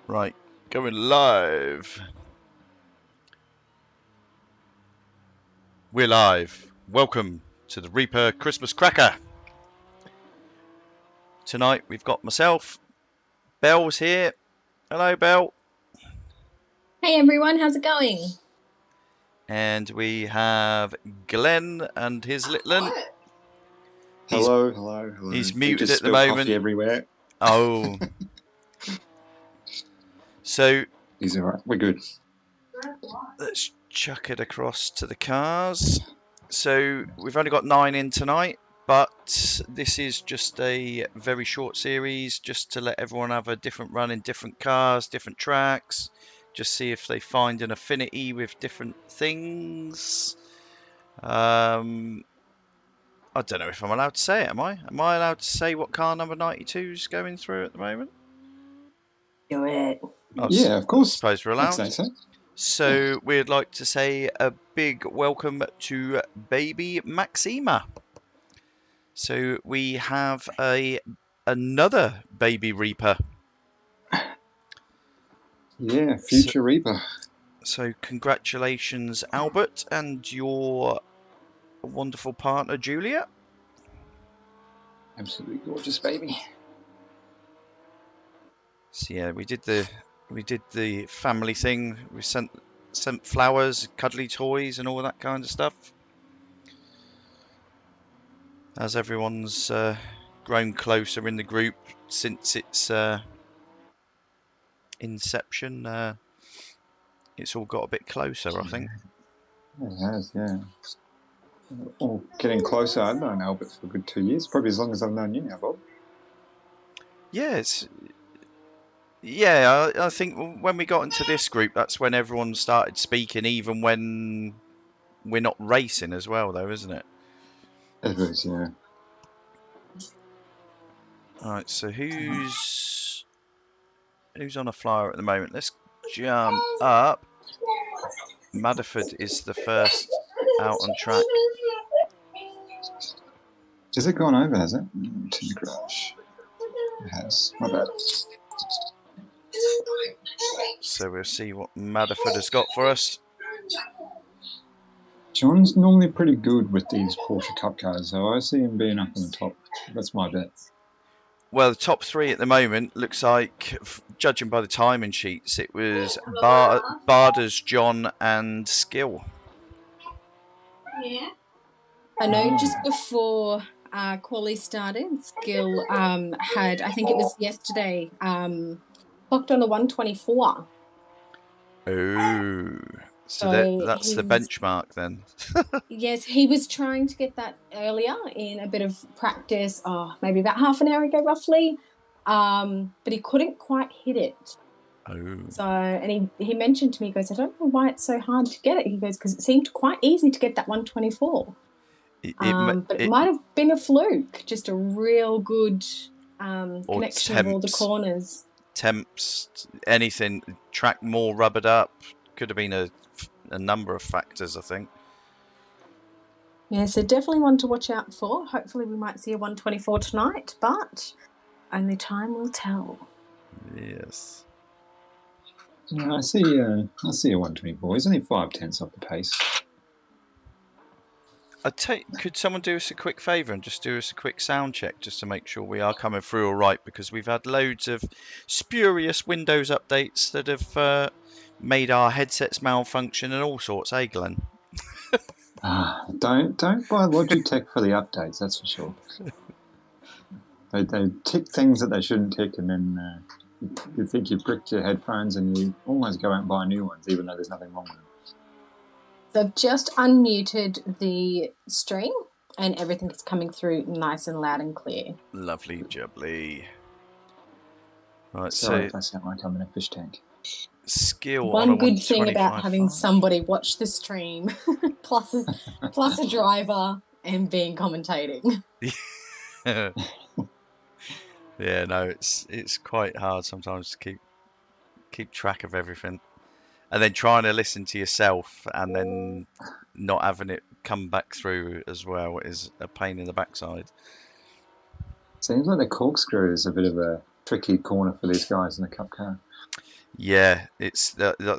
Right, going live. We're live. Welcome to the Reaper Christmas Cracker. Tonight we've got myself, Belle's here. Hello, Belle. Hey everyone, how's it going? And we have Glenn and his little one. Hello, hello, hello. He's He muted just at the spilled coffee moment. everywhere. Oh. So He's all right. We're good. let's chuck it across to the cars. So we've only got 9 in tonight, but this is just a very short series just to let everyone have a different run in different cars, different tracks, just see if they find an affinity with different things. I don't know if I'm allowed to say it, am I? Am I allowed to say what car number 92 is going through at the moment? Do it. Yeah, of I course. suppose we're I'd allowed. say so. So we'd like to say a big welcome to baby Maxima. So we have another baby Reaper. Yeah, future Reaper. So congratulations, Albert, and your wonderful partner, Julia. Absolutely gorgeous baby. So yeah, we did the family thing. We sent flowers, cuddly toys, and all that kind of stuff. As everyone's grown closer in the group since its inception, it's all got a bit closer, I think. It has, yeah. All getting closer. I've known Albert for a good 2 years, probably as long as I've known you now, Bob. Yeah, I think when we got into this group, that's when everyone started speaking, even when we're not racing as well, though, isn't it? It is, yeah. Alright, so who's on a flyer at the moment? Let's jump up. Madderford is the first out on track. Has it gone over, has it? To the garage. It has. My bad. So we'll see what Madderford has got for us. John's normally pretty good with these Porsche Cup cars, so I see him being up on the top. That's my bet. Well, the top 3 at the moment looks like, judging by the timing sheets, it was Barders, John, and Skill. Yeah. I know just before quali started, Skill had, I think it was yesterday, clocked on a 124. Oh, so that's the benchmark then. Yes, he was trying to get that earlier in a bit of practice, maybe about half an hour ago, roughly. But he couldn't quite hit it. Oh. So, and he mentioned to me, he goes, I don't know why it's so hard to get it. He goes, because it seemed quite easy to get that 124. But it might have been a fluke, just a real good connection of all the corners. Temps, anything, track more rubbered up. Could have been a number of factors, I think. Yeah, so definitely one to watch out for. Hopefully we might see a 124 tonight, but only time will tell. Yes. Yeah, I see a 124. He's only 5/10 off the pace. Could someone do us a quick favour and just do us a quick sound check just to make sure we are coming through all right, because we've had loads of spurious Windows updates that have made our headsets malfunction and all sorts, eh, Glenn? Don't buy Logitech for the updates, that's for sure. They tick things that they shouldn't tick, and then you think you've bricked your headphones and you almost go out and buy new ones, even though there's nothing wrong with them. So I've just unmuted the stream and everything is coming through nice and loud and clear. Lovely jubbly. Right, Sorry if I sound like I'm in a fish tank. Skill one good thing about having somebody watch the stream plus a driver and being commentating. Yeah, no, it's quite hard sometimes to keep track of everything, and then trying to listen to yourself and then not having it come back through as well is a pain in the backside. Seems like the corkscrew is a bit of a tricky corner for these guys in the Cup car. Yeah, I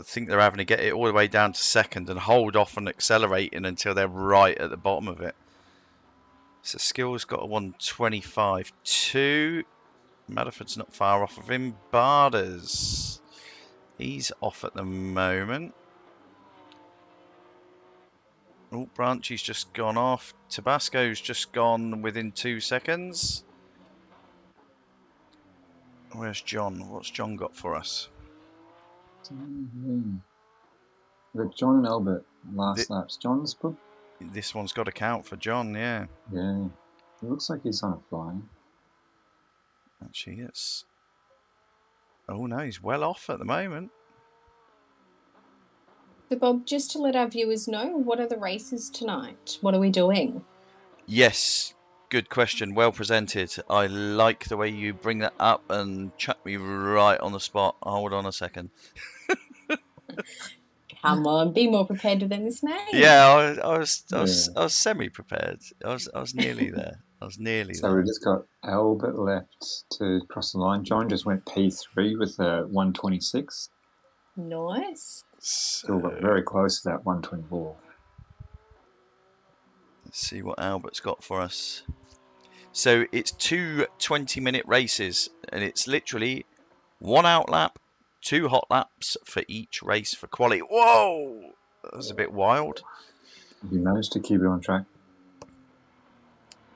think they're having to get it all the way down to second and hold off on accelerating until they're right at the bottom of it. So Skill's got a 125.2. Madaford's not far off of him. Barders, he's off at the moment. Oh, Branchy's just gone off. Tabasco's just gone within 2 seconds. Where's John? What's John got for us? Look, John and Albert last laps. John's put. This one's got to count for John, yeah. Yeah, it looks like he's on a fly. Actually, it's. Oh no, he's well off at the moment. So Bob, just to let our viewers know, what are the races tonight? What are we doing? Yes, good question. Well presented. I like the way you bring that up and chuck me right on the spot. Hold on a second. Come on, be more prepared than this name. Yeah, I was semi-prepared. I was nearly there. So we've just got Albert left to cross the line. John just went P3 with a 126. Nice. Still got very close to that 124. Let's see what Albert's got for us. So it's 2 20-minute races, and it's literally 1 out lap, 2 hot laps for each race for quali. Whoa! That was a bit wild. You managed to keep it on track.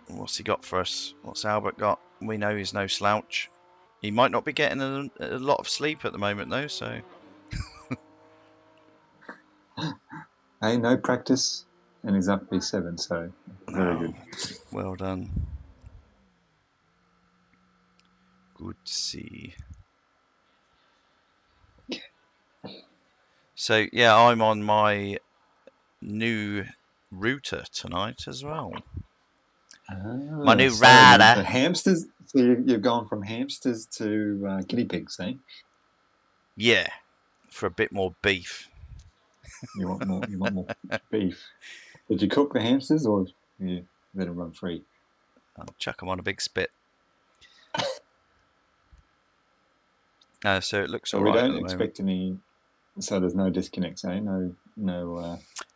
What's he got for us? What's Albert got? We know he's no slouch. He might not be getting a lot of sleep at the moment, though, so... Hey, no practice, and he's up P7, so very good. Well done. Good to see. So, yeah, I'm on my new router tonight as well. My new rider. The hamsters. So you've gone from hamsters to guinea pigs, eh? Yeah, for a bit more beef. You want more? You want more beef? Did you cook the hamsters, or you let them run free? I'll chuck them on a big spit. So it looks so all we right. don't expect any. So there's no disconnects, eh? No.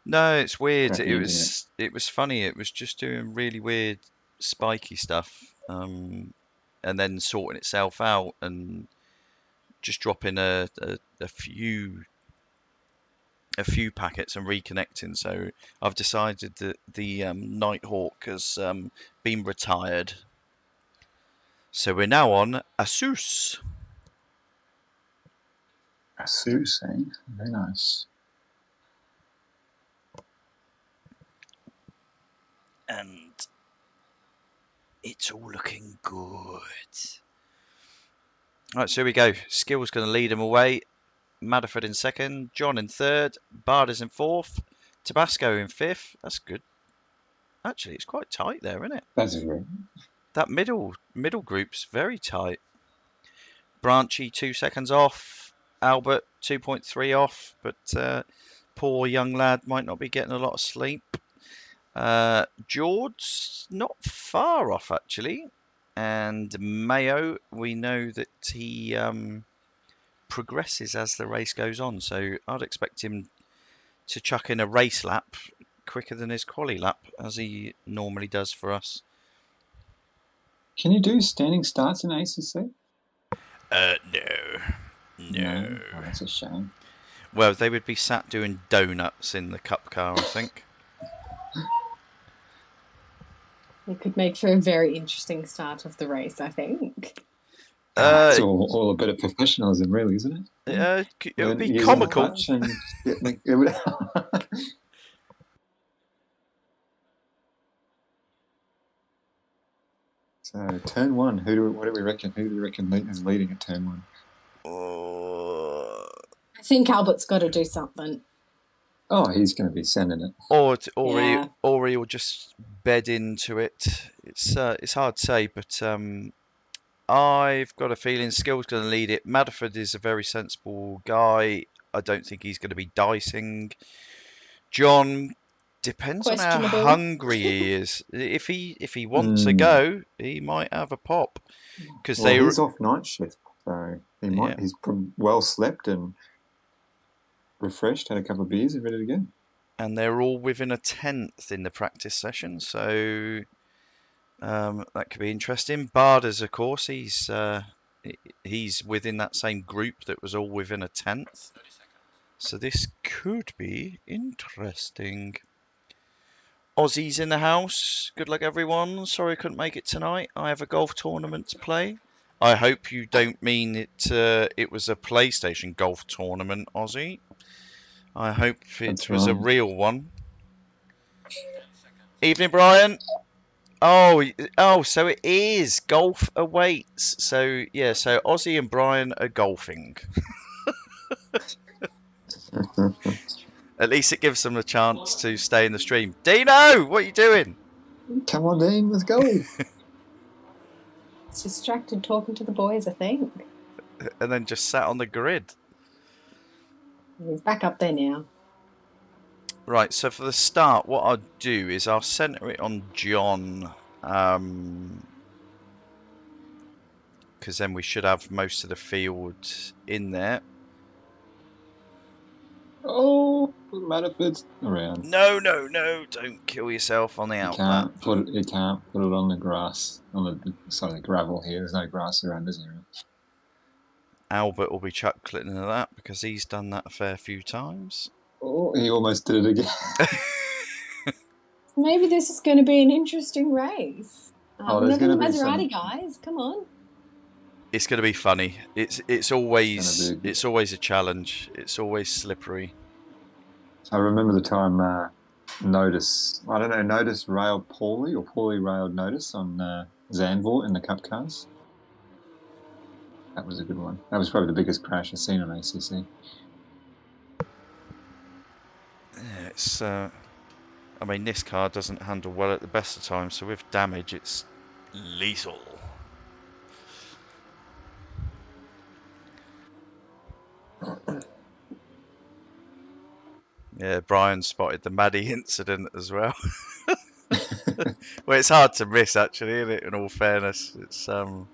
No, it's weird. It was funny. It was just doing really weird, spiky stuff, and then sorting itself out, and just dropping a few packets and reconnecting. So I've decided that the Nighthawk has been retired. So we're now on ASUS. ASUS, eh? Very nice. And it's all looking good. Right, so here we go. Skill's going to lead him away. Madaford in second, John in third, Barders in fourth, Tabasco in fifth. That's good. Actually, it's quite tight there, isn't it? That's great. That middle group's very tight. Branchy 2 seconds off. Albert 2.3 off, but poor young lad might not be getting a lot of sleep. George's not far off actually, and Mayo, we know that he progresses as the race goes on, so I'd expect him to chuck in a race lap quicker than his quali lap, as he normally does for us. Can you do standing starts in ACC? No. Oh, that's a shame. Well, they would be sat doing donuts in the cup car, I think. It could make for a very interesting start of the race, I think. It's all a bit of professionalism, really, isn't it? It would be comical. So, turn one. What do we reckon? Who do we reckon is leading at turn one? I think Albert's got to do something. Oh, he's going to be sending it. Or he'll just bed into it. It's hard to say, but I've got a feeling Skill's going to lead it. Madaford is a very sensible guy. I don't think he's going to be dicing. John Depends on how Questionable. hungry he is. If he wants a go, he might have a pop. Because he's off night shift, so he might. Yeah. He's well slept and refreshed, had a couple of beers, and ready to go. And they're all within a 10th in the practice session, so that could be interesting. Barders, of course, he's within that same group that was all within a 10th. So this could be interesting. Aussie's in the house. Good luck, everyone. Sorry I couldn't make it tonight. I have a golf tournament to play. I hope you don't mean it was a PlayStation golf tournament, Aussie. I hope it was a real one. Evening, Brian. Oh, so it is. Golf awaits. So, yeah, so Aussie and Brian are golfing. At least it gives them a chance to stay in the stream. Dino, what are you doing? Come on, Dean, let's go. It's distracted talking to the boys, I think. And then just sat on the grid. He's back up there now. Right, so for the start, what I'll do is I'll centre it on John. Because then we should have most of the field in there. Oh, doesn't matter if it's around. No, don't kill yourself on the outlet. You can't put it on the grass, on the gravel here. There's no grass around, is there? Albert will be chuckling at that because he's done that a fair few times. Oh, he almost did it again. Maybe this is going to be an interesting race. There's going to be Maserati guys, come on. It's going to be funny. It's always a challenge. It's always slippery. I remember the time Notice railed Paulie, or Paulie railed Notice on Zandvoort in the Cup cars. That was a good one. That was probably the biggest crash I've seen on ACC. Yeah, it's. I mean, this car doesn't handle well at the best of times, so with damage, it's lethal. Yeah, Brian spotted the Maddie incident as well. Well, it's hard to miss, actually, isn't it? In all fairness, it's and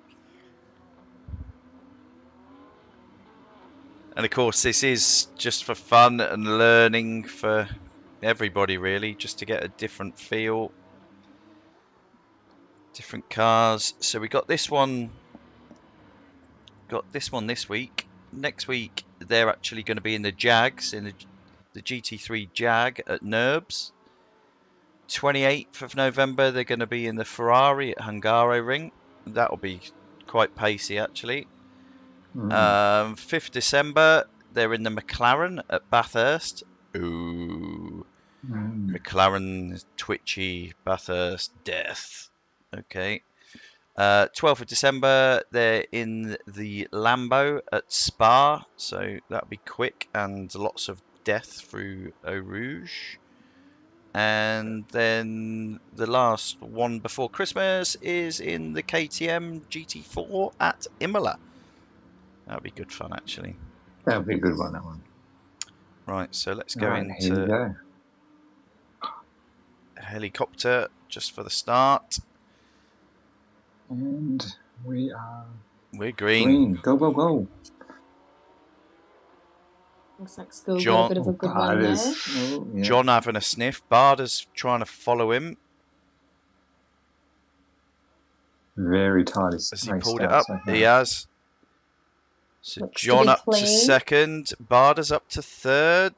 of course, this is just for fun and learning for everybody, really, just to get a different feel, different cars. So we got this one. Got this one this week. Next week, they're actually going to be in the Jags, in the GT3 Jag at Nerbs. 28th of November, they're going to be in the Ferrari at Hungaroring. That'll be quite pacey, actually. 5th December, they're in the McLaren at Bathurst. Ooh. McLaren, twitchy, Bathurst, death. Okay. 12th of December, they're in the Lambo at Spa. So that'll be quick and lots of death through Eau Rouge. And then the last one before Christmas is in the KTM GT4 at Imola. That'll be good fun, actually. That'll be a good one, that one. Right, so let's go into helicopter just for the start. And we're green. Go, go, go. Looks like School got a bit of a good one there. Oh, yeah. John having a sniff. Barder's trying to follow him. Very tight. Has he pulled it up? He has. So Looks John up clean. to second. Barder's up to third.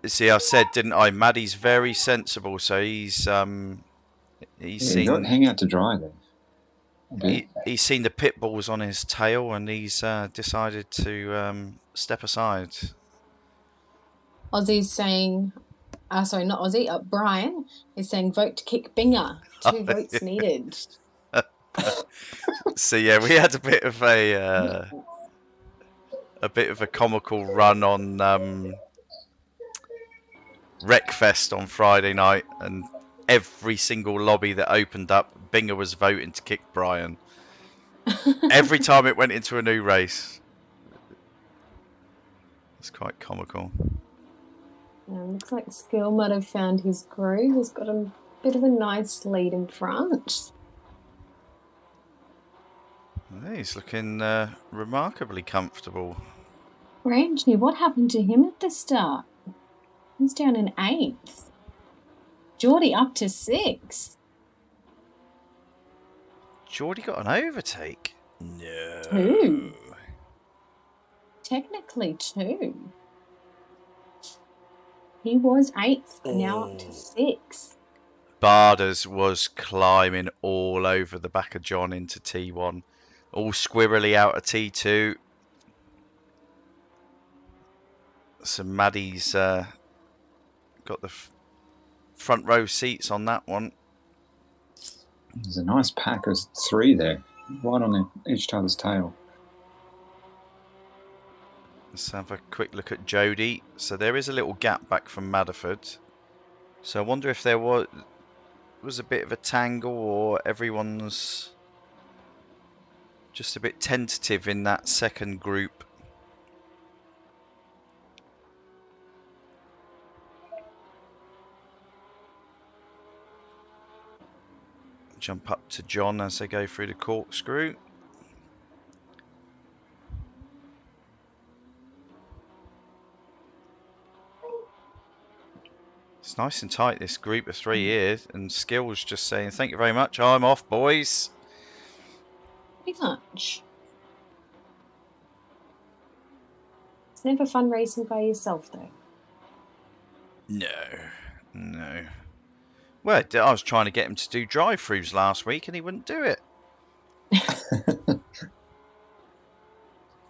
See, I said, didn't I? Maddie's very sensible, so he's seen. Hang out to dry then. He's seen the pit bulls on his tail, and he's decided to step aside. Aussie's saying, sorry, not Aussie. Brian is saying, vote to kick Binger. 2 votes needed. So yeah, we had a bit of a comical run on Wreckfest on Friday night, and every single lobby that opened up, Binger was voting to kick Brian. Every time it went into a new race. It's quite comical. Looks like Skill might have found his groove. He's got a bit of a nice lead in front. He's looking remarkably comfortable. Rangy, what happened to him at the start? He's down in 8th. Geordie up to 6th. Geordie got an overtake? No. 2. Technically 2. He was 8th, now up to 6th. Barders was climbing all over the back of John into T1. All squirrely out of T2. So Maddie's got the front row seats on that one. There's a nice pack of 3 there, right on each other's tail. Let's have a quick look at Jodie. So there is a little gap back from Madderford. So I wonder if there was a bit of a tangle, or everyone's just a bit tentative in that second group. Jump up to John as they go through the corkscrew. It's nice and tight, this group of 3 here, and Skill's just saying, thank you very much, I'm off, boys. Pretty much. It's never fun racing by yourself, though. No. Well, I was trying to get him to do drive-throughs last week, and he wouldn't do it.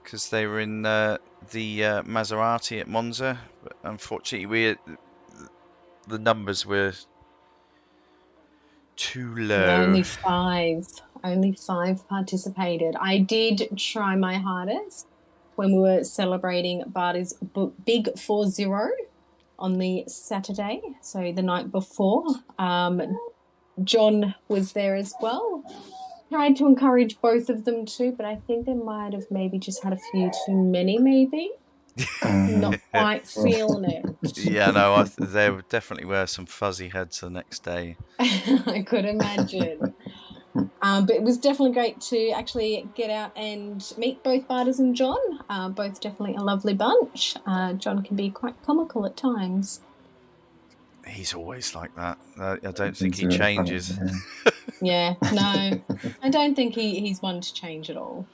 Because they were in the Maserati at Monza. But unfortunately, the numbers were too low. Only 5 participated. I did try my hardest when we were celebrating Barty's big 4-0 on the Saturday, so the night before. John was there as well. Tried to encourage both of them too, but I think they might have maybe just had a few too many, maybe. Not quite feeling it. Yeah, no, there definitely were some fuzzy heads the next day. I could imagine. But it was definitely great to actually get out and meet both Barters and John. Both definitely a lovely bunch. John can be quite comical at times. He's always like that. I don't think he changes. Funny, yeah, no. I don't think he's one to change at all.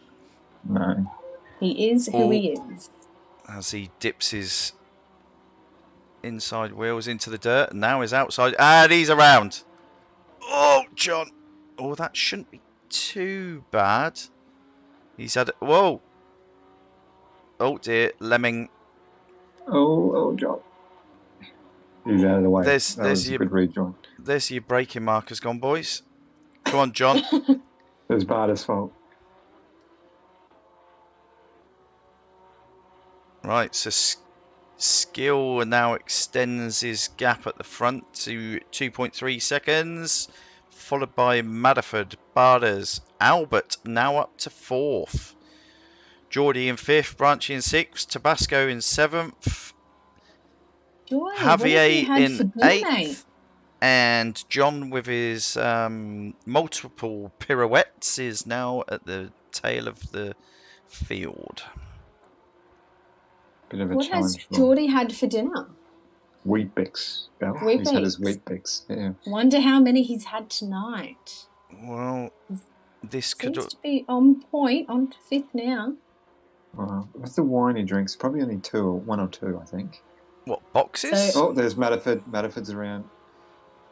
No. He is who he is. As he dips his inside wheels into the dirt, and now he's outside, and he's around. Oh, John. Oh, that shouldn't be too bad. He's had... Whoa. Oh, dear. Lemming. Oh, John. He's out of the way. There's a good rejoin. There's your braking markers gone, boys. Come on, John. It was Barter's fault. Right, so Skill now extends his gap at the front to 2.3 seconds, followed by Madderford, Barders, Albert now up to 4th. Geordie in 5th, Branchy in 6th, Tabasco in 7th, Javier in 8th, and John with his multiple pirouettes is now at the tail of the field. Bit of a what challenge. Has Geordie had for dinner? Wheat Bix. He's had his Wheat Bix. Yeah. Wonder how many he's had tonight. Well, this could seems to be on point, on to 5th now. What's the wine he drinks? Probably only 1 or 2, I think. What, boxes? So, there's Madderford. Madderford's around.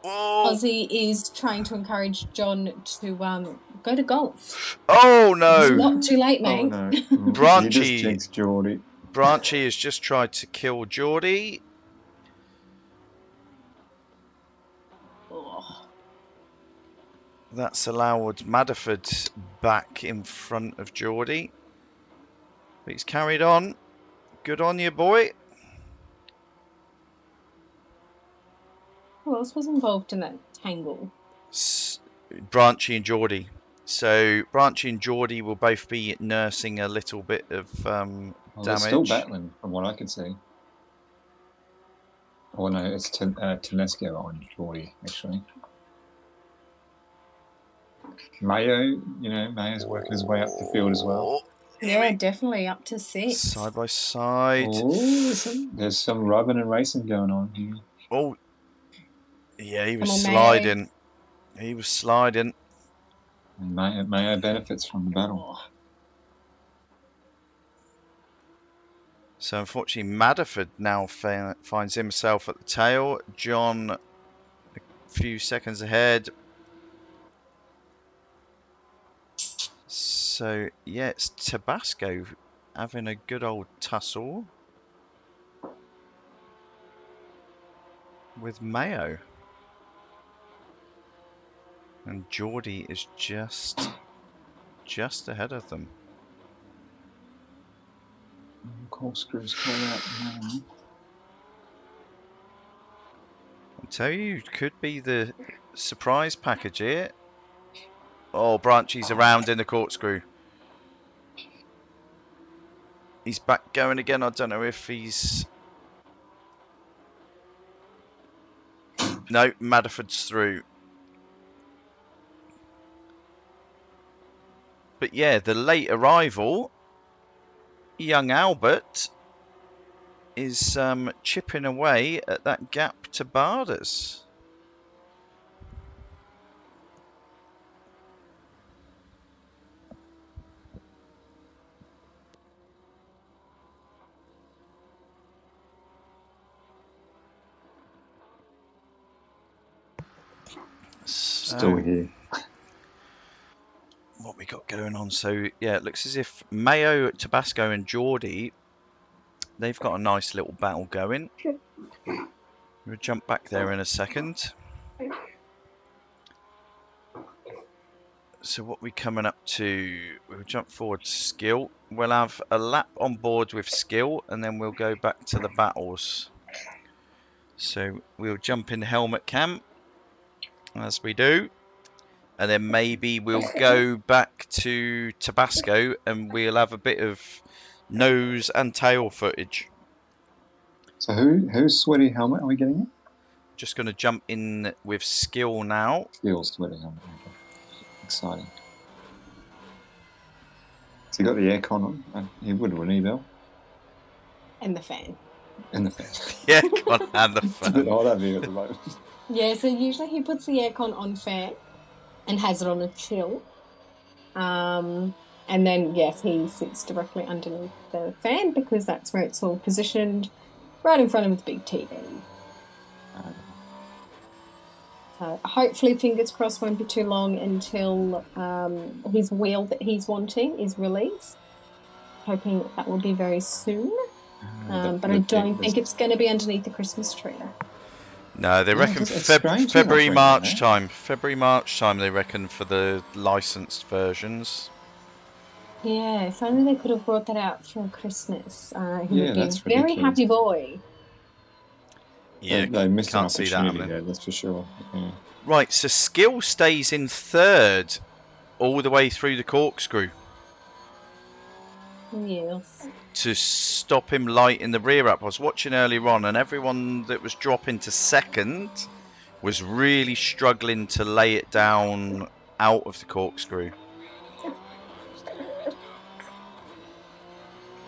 Oh. Ozzy is trying to encourage John to go to golf. Oh no! It's not too late, mate. Oh no! Branchy. You just jinxed Geordie. Branchy has just tried to kill Geordie. Oh. That's allowed Madderford back in front of Geordie. But he's carried on. Good on you, boy. Who else was involved in that tangle? Branchy and Geordie. So Branchy and Geordie will both be nursing a little bit of damage. They're still battling, from what I can see. Oh no, it's Tedesco on Geordie, actually. Mayo, Mayo's working his way up the field as well. Yeah, definitely up to 6. Side by side. Oh, there's some rubbing and racing going on here. Oh, yeah, he was sliding. Mayo. He was sliding. And Mayo benefits from the battle. So unfortunately, Madderford now finds himself at the tail. John, a few seconds ahead. So yeah, it's Tabasco having a good old tussle with Mayo. And Geordie is just ahead of them. Corkscrews call out now. I tell you, it could be the surprise package here. Oh, Branchy's around in the corkscrew. He's back going again. I don't know if he's... No, Madderford's through. But yeah, the late arrival, young Albert, is chipping away at that gap to Barders. Still here. What we got going on? So yeah, it looks as if Mayo, Tabasco, and Geordie, they've got a nice little battle going. We'll jump back there in a second. So what we coming up to? We'll jump forward to skill. We'll have a lap on board with skill, and then we'll go back to the battles. So we'll jump in helmet cam, as we do. And then maybe we'll go back to Tabasco and we'll have a bit of nose and tail footage. So whose sweaty helmet are we getting in? Just going to jump in with skill now. Skill's sweaty helmet. Okay. Exciting. So you got the aircon on? You would, wouldn't you, Bill? And the fan. And the fan. Yeah, aircon and the fan. It's a bit odd over here at the moment. Yeah, so usually he puts the aircon on fan and has it on a chill. And then, yes, he sits directly underneath the fan because that's where it's all positioned, right in front of the big TV. So hopefully, fingers crossed, won't be too long until his wheel that he's wanting is released. Hoping that will be very soon. But I don't think it's going to be underneath the Christmas tree. No, they reckon February, March time. February, March time, they reckon, for the licensed versions. Yeah, if only they could have brought that out for Christmas. He would be a very ridiculous. happy boy. Yeah, they missed can't an see that opportunity there, that's for sure. Yeah. Right, so skill stays in third all the way through the corkscrew. Yes. To stop him light in the rear up. I was watching earlier on, and everyone that was dropping to second was really struggling to lay it down out of the corkscrew.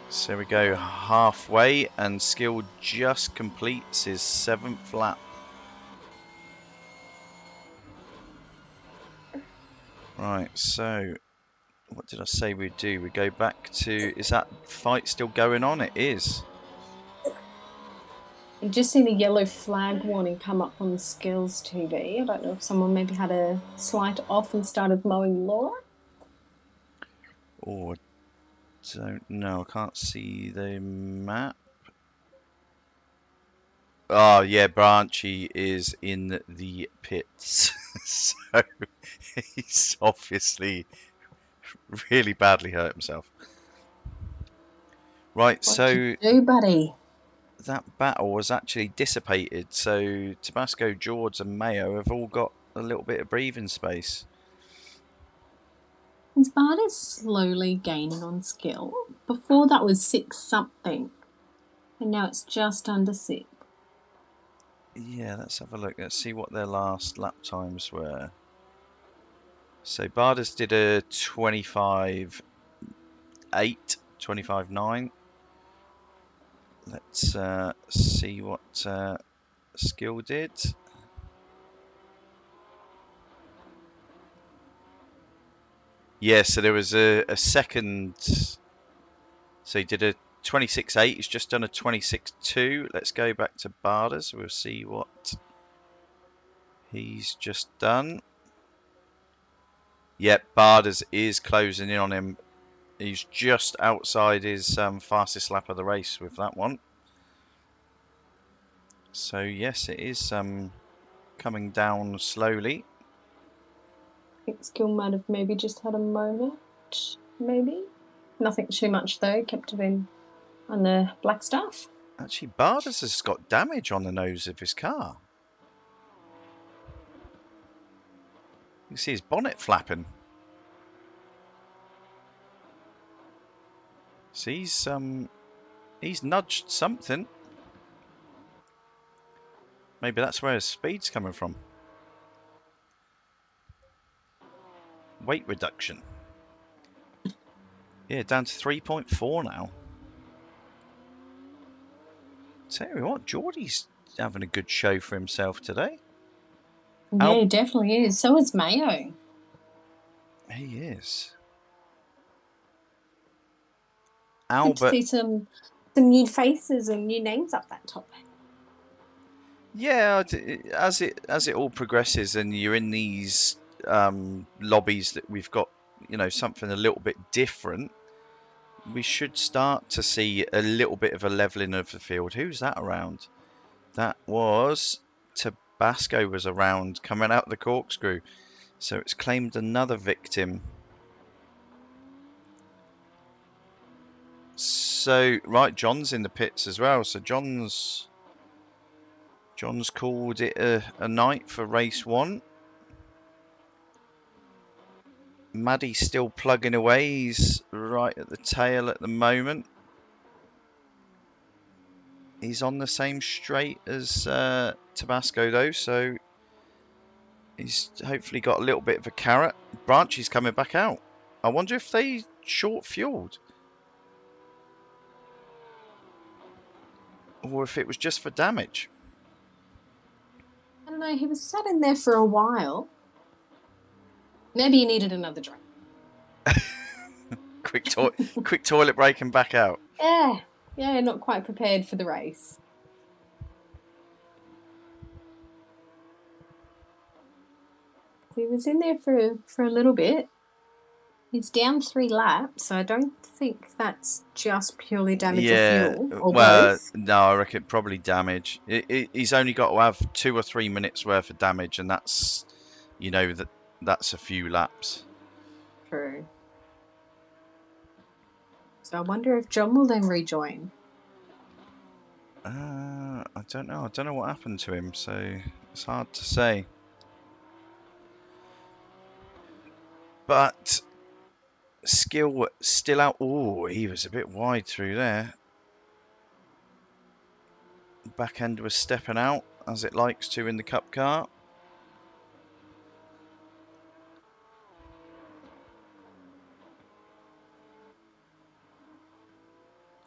So we go halfway, and Skill just completes his 7th lap. Right, so what did I say we'd do? We go back to... Is that fight still going on? It is. I've just seen the yellow flag warning come up on Skills TV. I don't know if someone maybe had a slight off and started mowing lawn. Oh, I don't know. I can't see the map. Oh, yeah, Branchy is in the pits. So he's obviously really badly hurt himself. Right, What so you do, buddy? That battle was actually dissipated. So Tabasco, George, and Mayo have all got a little bit of breathing space. His Bard is slowly gaining on skill. Before that was 6 something, and now it's just under 6. Yeah, let's have a look. Let's see what their last lap times were. So Bardas did a 25.8, 25.9. Let's see what Skill did. Yeah, so there was a second. So he did a 26.8. He's just done a 26.2. Let's go back to Bardas. We'll see what he's just done. Yep, Bardas is closing in on him. He's just outside his fastest lap of the race with that one. So yes, it is coming down slowly. I think Skill might have maybe just had a moment, maybe. Nothing too much though, kept him on the black stuff. Actually, Bardas has got damage on the nose of his car. You can see his bonnet flapping. So he's nudged something. Maybe that's where his speed's coming from. Weight reduction. Yeah, down to 3.4 now. Tell you what, Geordie's having a good show for himself today. Yeah, he definitely is. So is Mayo. He is. Good to see some new faces and new names up that top. Yeah, as it all progresses and you're in these lobbies that we've got, you know, something a little bit different, we should start to see a little bit of a leveling of the field. Who's that around? That was Tabasco was around coming out of the corkscrew. So it's claimed another victim. So, right, John's in the pits as well. So John's called it a night for race 1. Maddie's still plugging away. He's right at the tail at the moment. He's on the same straight as Tabasco though, so he's hopefully got a little bit of a carrot. Branchy's coming back out. I wonder if they short fueled. Or if it was just for damage. I don't know, he was sat in there for a while. Maybe he needed another drink. quick toilet break and back out. Yeah, not quite prepared for the race. He was in there for a little bit. He's down 3 laps, so I don't think that's just purely damage or fuel. Or both. No, I reckon probably damage. He's only got to have 2 or 3 minutes worth of damage, and that's, you know, that's a few laps. True. So I wonder if John will then rejoin. I don't know. I don't know what happened to him, so it's hard to say. But Skill still out. Oh, he was a bit wide through there. Back end was stepping out, as it likes to in the Cup car.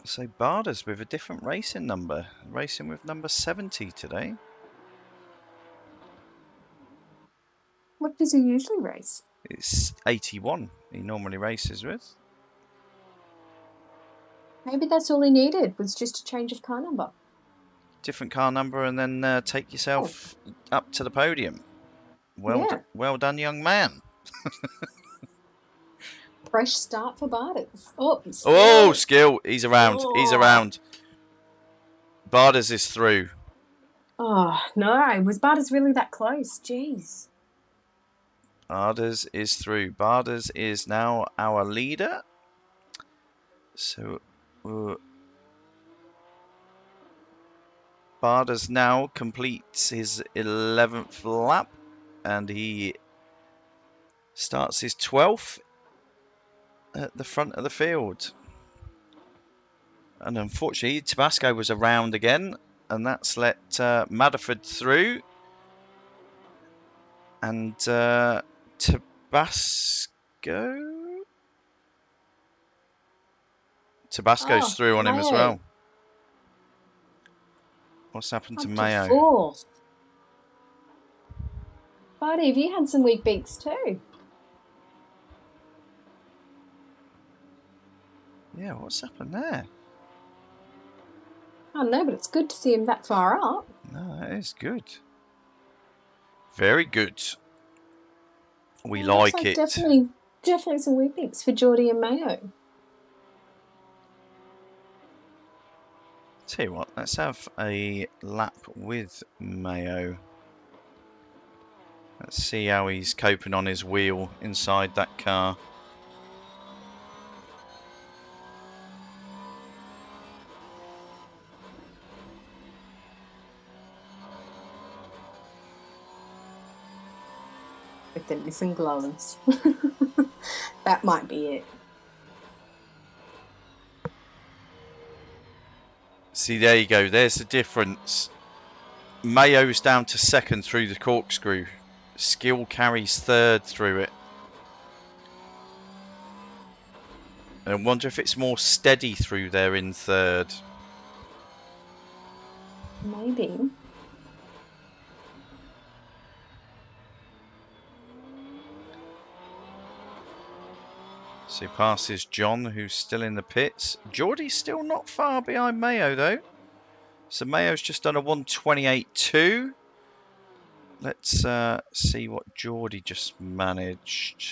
So Bardas with a different racing number, racing with number 70 today. What does he usually race? It's 81 he normally races with. Maybe that's all he needed, was just a change of car number. Different car number and then take yourself up to the podium. Well done, young man. Fresh start for Bardas. Skill. He's around. Oh. He's around. Bardas is through. Oh, no. Was Bardas really that close? Jeez. Bardas is through. Bardas is now our leader. So, Bardas now completes his 11th lap and he starts his 12th at the front of the field. And unfortunately, Tabasco was around again. and that's let Madderford through. And Tabasco? Tabasco's through on him as well. What's happened to Mayo? Fourth. Buddy, have you had some weak beats too? Yeah, what's happened there? I don't know, but it's good to see him that far up. No, that is good. Very good. We like it. Definitely some weak beats for Geordie and Mayo. Tell you what, let's have a lap with Mayo. Let's see how he's coping on his wheel inside that car. With the missing gloves. That might be it. See, there you go. There's the difference. Mayo's down to second through the corkscrew. Skill carries third through it. I wonder if it's more steady through there in third. Maybe. So he passes John, who's still in the pits. Geordie's still not far behind Mayo, though. So Mayo's just done a 128.2. Let's see what Geordie just managed.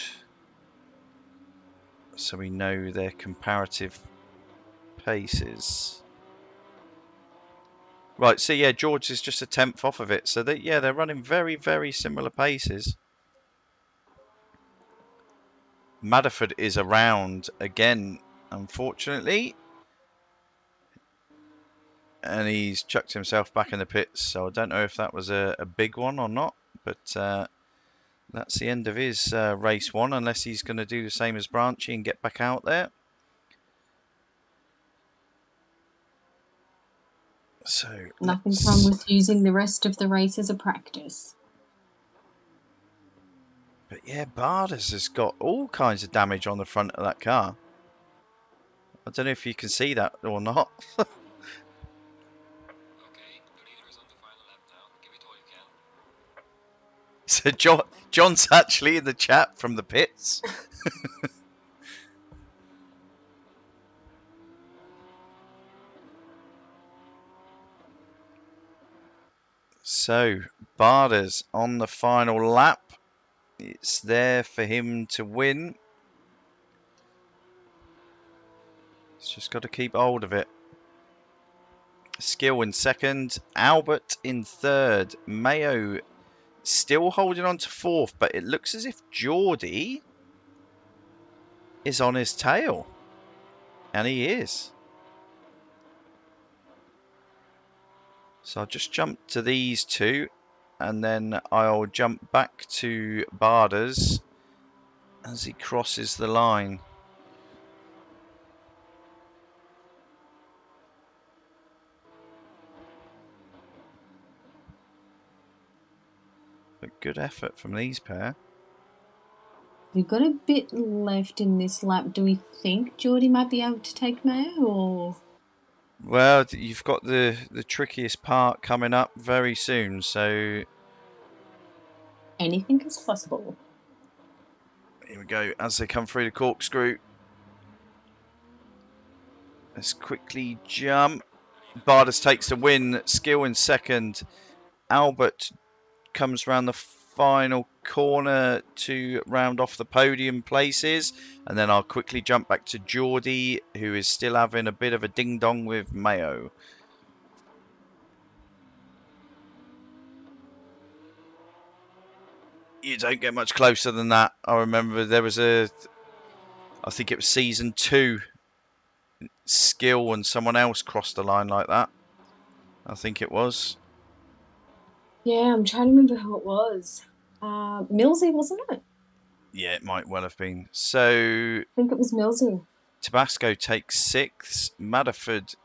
So we know their comparative paces. Right, so yeah, George is just a 10th off of it. So they're running very, very similar paces. Madderford is around again, unfortunately. And he's chucked himself back in the pits. So I don't know if that was a big one or not. But that's the end of his race one, unless he's going to do the same as Branchy and get back out there. So nothing wrong with using the rest of the race as a practice. But yeah, Barders has got all kinds of damage on the front of that car. I don't know if you can see that or not. Okay, the leader is on the final lap now. Give it all you can. So John's actually in the chat from the pits. So Barders on the final lap. It's there for him to win. He's just got to keep hold of it. Skill in second. Albert in third. Mayo still holding on to fourth, but it looks as if Geordie is on his tail. And he is. So I'll just jump to these two, and then I'll jump back to Barders as he crosses the line. But good effort from these pair. We've got a bit left in this lap. Do we think Geordie might be able to take Mayo, or...? Well, you've got the trickiest part coming up very soon, so... anything is possible. Here we go, as they come through the corkscrew. Let's quickly jump. Barders takes the win. Skill in second. Albert comes round the final corner to round off the podium places. And then I'll quickly jump back to Geordie, who is still having a bit of a ding-dong with Mayo. You don't get much closer than that. I remember there was I think it was season 2, Skill and someone else crossed the line like that. I think it was. Yeah, I'm trying to remember who it was. Millsy, wasn't it? Yeah, it might well have been. So I think it was Millsy. Tabasco takes 6th. Madderford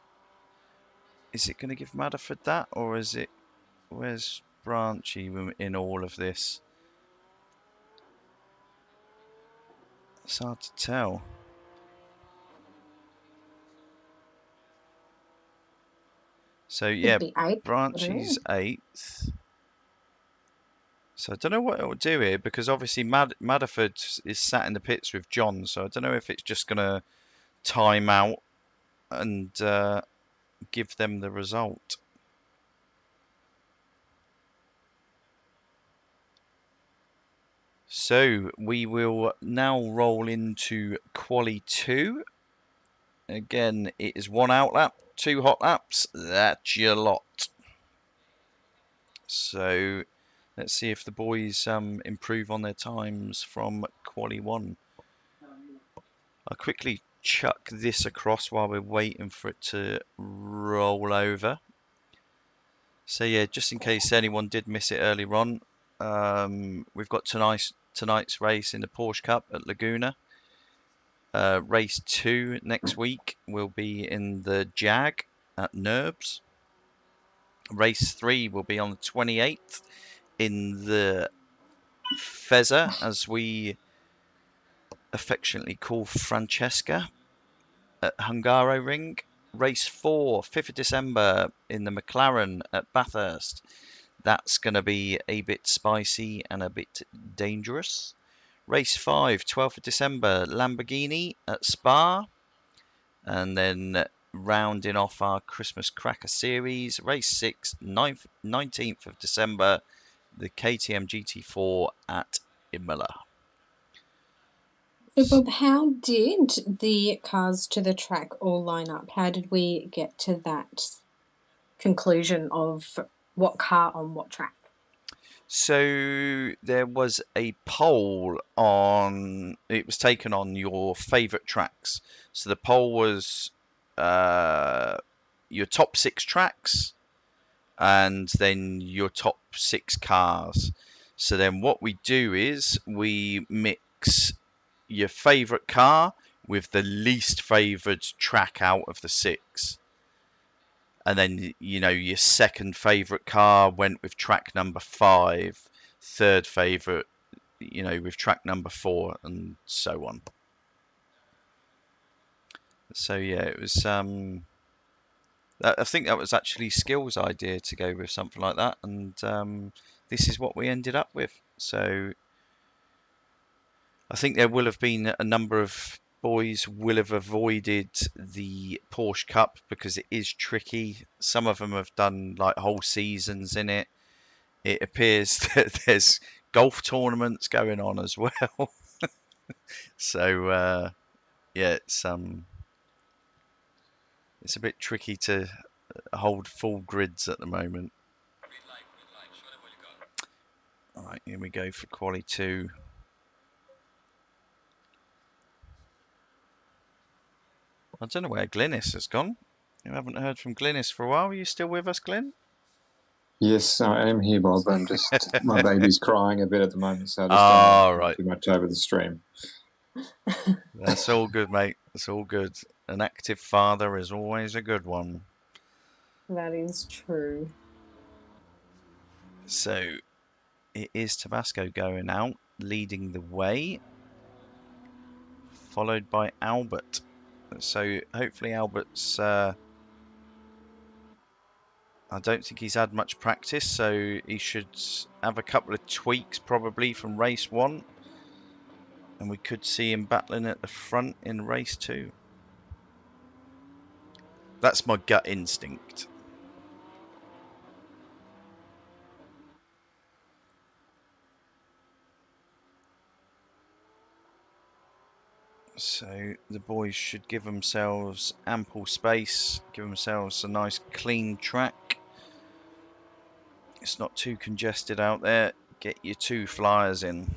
Is it going to give Madderford that, or is it... Where's Branchy in all of this? It's hard to tell. So yeah, Branchy's 8th. So I don't know what it will do here, because obviously Madderford is sat in the pits with John. So I don't know if it's just going to time out and give them the result. So we will now roll into Quali 2. Again, it is 1 out lap, 2 hot laps. That's your lot. So let's see if the boys improve on their times from Quali 1. I'll quickly chuck this across while we're waiting for it to roll over. So yeah, just in case anyone did miss it earlier on, we've got tonight's race in the Porsche Cup at Laguna. Race 2 next week will be in the Jag at Nerbs. Race 3 will be on the 28th in the Fezza, as we affectionately call Francesca, at Hungaroring. Race 4, 5th of December in the McLaren at Bathurst. That's going to be a bit spicy and a bit dangerous. Race 5, 12th of December, Lamborghini at Spa. And then rounding off our Christmas Cracker series, race 6, 19th of December, the KTM GT4 at Imola. So, Bob, how did the cars to the track all line up? How did we get to that conclusion of what car on what track? So there was a poll on, it was taken on your favourite tracks. So the poll was your top 6 tracks and then your top 6 cars. So then what we do is we mix your favourite car with the least favoured track out of the 6. And then, you know, your second favourite car went with track number 5. Third favourite, you know, with track number 4, and so on. So yeah, it was. I think that was actually Skill's idea to go with something like that, and this is what we ended up with. So I think there will have been a number of boys will have avoided the Porsche Cup because it is tricky. Some of them have done like whole seasons in it. It appears that there's golf tournaments going on as well. So yeah, it's a bit tricky to hold full grids at the moment. Green light, show them what you got. All right, here we go for Quali 2. I don't know where Glynis has gone. You haven't heard from Glynis for a while. Are you still with us, Glyn? Yes, I am here, Bob. I'm just, my baby's crying a bit at the moment, so I just don't want to talk too much over the stream. That's all good, mate. That's all good. An active father is always a good one. That is true. So it is Tabasco going out, leading the way, followed by Albert. So hopefully Albert's... I don't think he's had much practice, so he should have a couple of tweaks probably from race 1. And we could see him battling at the front in race 2. That's my gut instinct. So the boys should give themselves ample space, give themselves a nice clean track. It's not too congested out there. Get your 2 flyers in.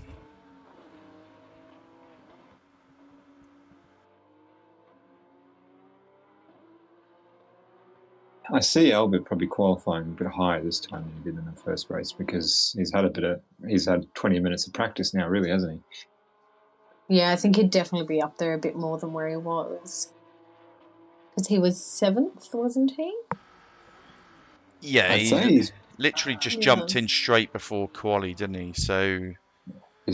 I see Albert probably qualifying a bit higher this time than he did in the first race because he's had 20 minutes of practice now, really, hasn't he? Yeah, I think he'd definitely be up there a bit more than where he was. Because he was 7th, wasn't he? Yeah, I'd say he he's literally just jumped in straight before quali, didn't he? So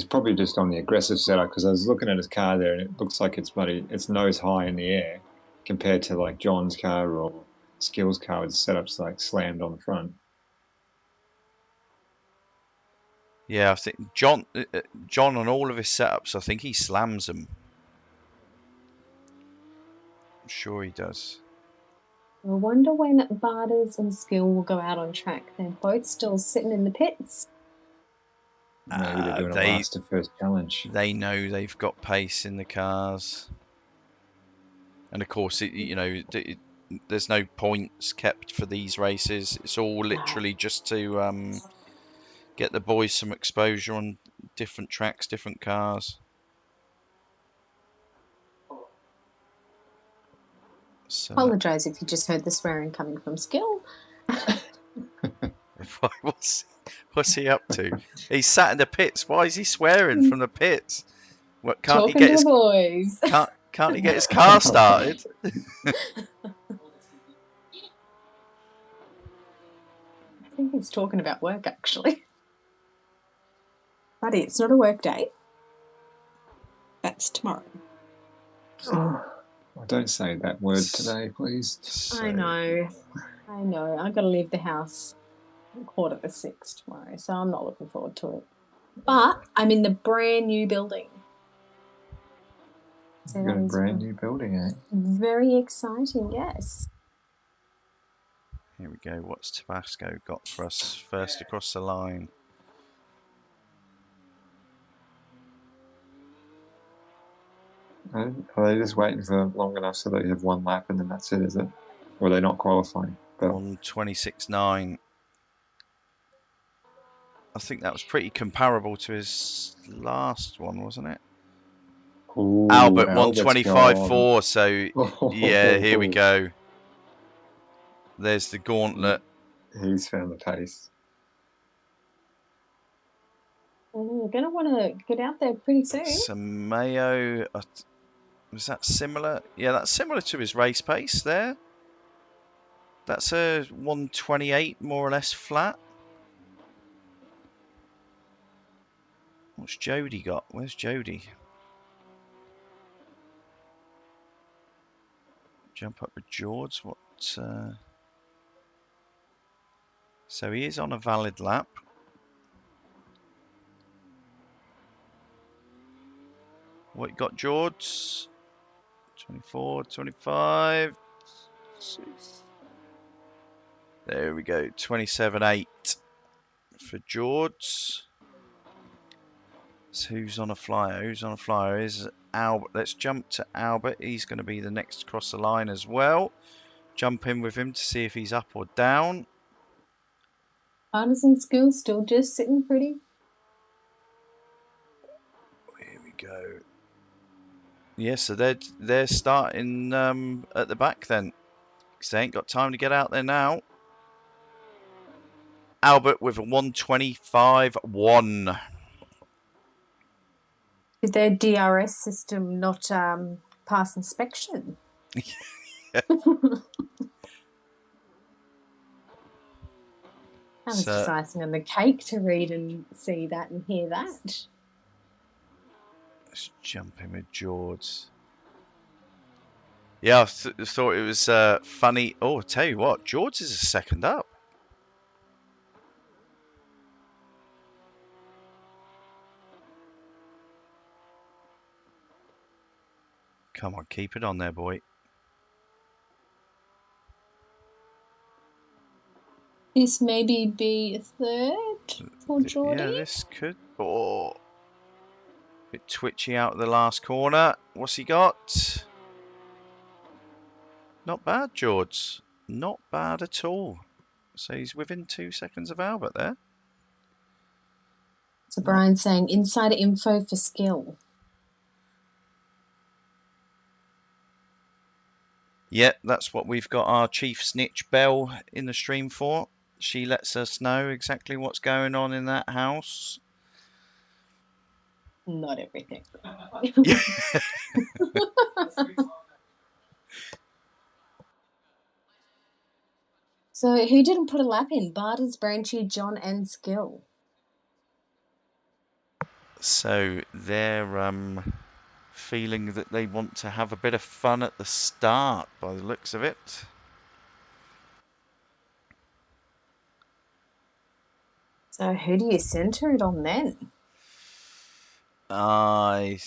probably just on the aggressive setup, because I was looking at his car there and it looks like it's nose high in the air compared to like John's car or Skill's car with the setups like slammed on the front. yeah, I think John on all of his setups, I think he slams them. I'm sure he does. I wonder when Barters and Skill will go out on track. They're both still sitting in the pits. Maybe they're doing a last to first challenge. They know they've got pace in the cars, and of course, there's no points kept for these races. It's all literally just to get the boys some exposure on different tracks, different cars. So Apologise if you just heard the swearing coming from Skill. what's he up to? He's sat in the pits. Why is he swearing from the pits? What, Talking to the boys. Can't he get his car started? I think he's talking about work, actually. Buddy, it's not a work day. That's tomorrow. Don't say that word today, please. I know. I've got to leave the house at 5:45 tomorrow, so I'm not looking forward to it. But I'm in the brand new building. So you've got a brand new building, eh? Very exciting, yes. Here we go. What's Tabasco got for us first across the line? Are they just waiting for long enough so that you have one lap and then that's it, is it? Or are they not qualifying? But on 26.9. I think that was pretty comparable to his last one, wasn't it? Ooh, Albert 125.4. So yeah, here we go. There's the gauntlet. He's found the pace. We're going to want to get out there pretty soon. Mayo, was that similar? Yeah, that's similar to his race pace there. That's a 128 more or less flat. What's Jody got? Where's Jody? Jump up with George. What? So he is on a valid lap. What you got, George? 24, 25. There we go. 27.8 for George. So who's on a flyer? Who's on a flyer? Is Albert. Let's jump to Albert. He's going to be the next across the line as well. Jump in with him to see if he's up or down. Artisan School still just sitting pretty. Here we go. Yeah, so they're starting at the back then, because they ain't got time to get out there now. Albert with a 125.1. Did their DRS system not pass inspection? I was just icing on the cake to read and see that and hear that. Let's jump in with George. Yeah, I thought it was funny. Oh, I'll tell you what, George is a second up. Come on, keep it on there, boy. This maybe be a third for Geordie. Yeah, this could. Oh, bit twitchy out of the last corner. What's he got? Not bad, George. Not bad at all. So he's within 2 seconds of Albert there. So Brian's saying insider info for Skill. Yeah, that's what we've got our chief snitch Belle in the stream for. She lets us know exactly what's going on in that house. Not everything. So who didn't put a lap in? Barters, Branchy, John and Skill. So they're feeling that they want to have a bit of fun at the start by the looks of it. So who do you centre it on then? I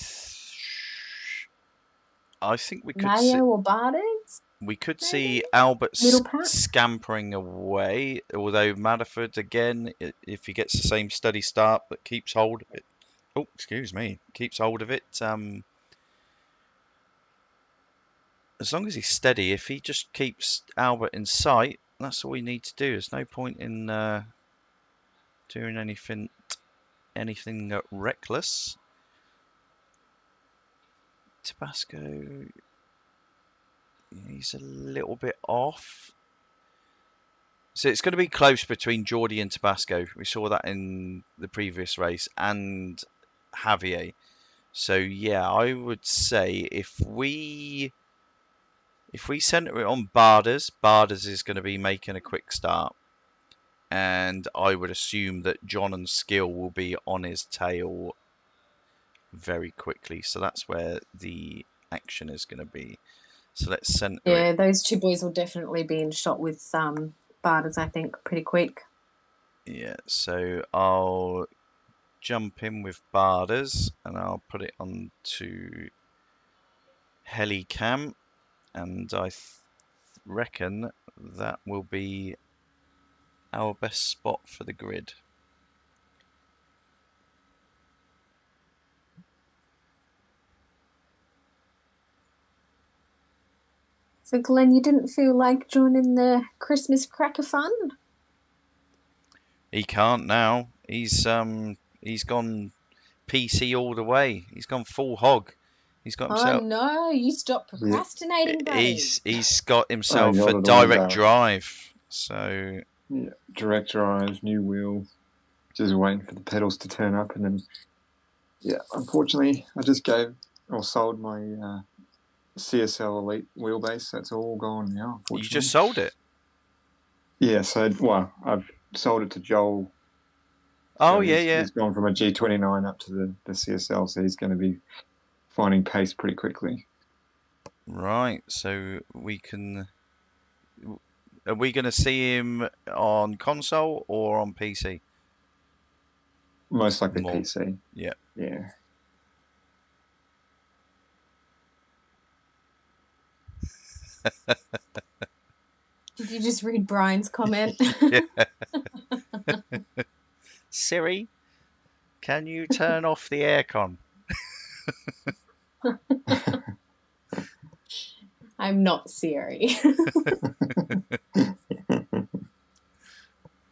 think we could Mayo or Barters? we could maybe? see Albert Middle pack? scampering away, although Manaford again, if he gets the same steady start but keeps hold of it. Oh, excuse me, keeps hold of it. As long as he's steady, if he just keeps Albert in sight, that's all we need to do. There's no point in doing anything reckless. Tabasco, he's a little bit off. So it's going to be close between Geordie and Tabasco. We saw that in the previous race, and Javier. So yeah, I would say if we centre it on Barders, Barders is going to be making a quick start. And I would assume that John and Skill will be on his tail very quickly. So that's where the action is going to be. So let's centre it. Yeah, those two boys will definitely be in shot with Barters, I think, pretty quick. Yeah, so I'll jump in with Barders and I'll put it onto Helicam, and I reckon that will be our best spot for the grid. So, Glenn, you didn't feel like joining the Christmas cracker fun? He can't now. He's gone PC all the way. He's gone full hog. He's got himself. Oh no! You stop procrastinating, buddy. He's got himself a direct drive. So yeah, direct drive, new wheel. Just waiting for the pedals to turn up, and then yeah, unfortunately, I just sold my CSL Elite wheelbase. That's all gone now. Unfortunately, you just sold it? Yeah. So I've sold it to Joel. Oh so yeah. He's gone from a G29 up to the CSL, so he's going to be finding pace pretty quickly. Right. So are we going to see him on console or on PC? Most likely PC. Yeah. Yeah. Did you just read Brian's comment? Siri, can you turn off the aircon? I'm not Siri.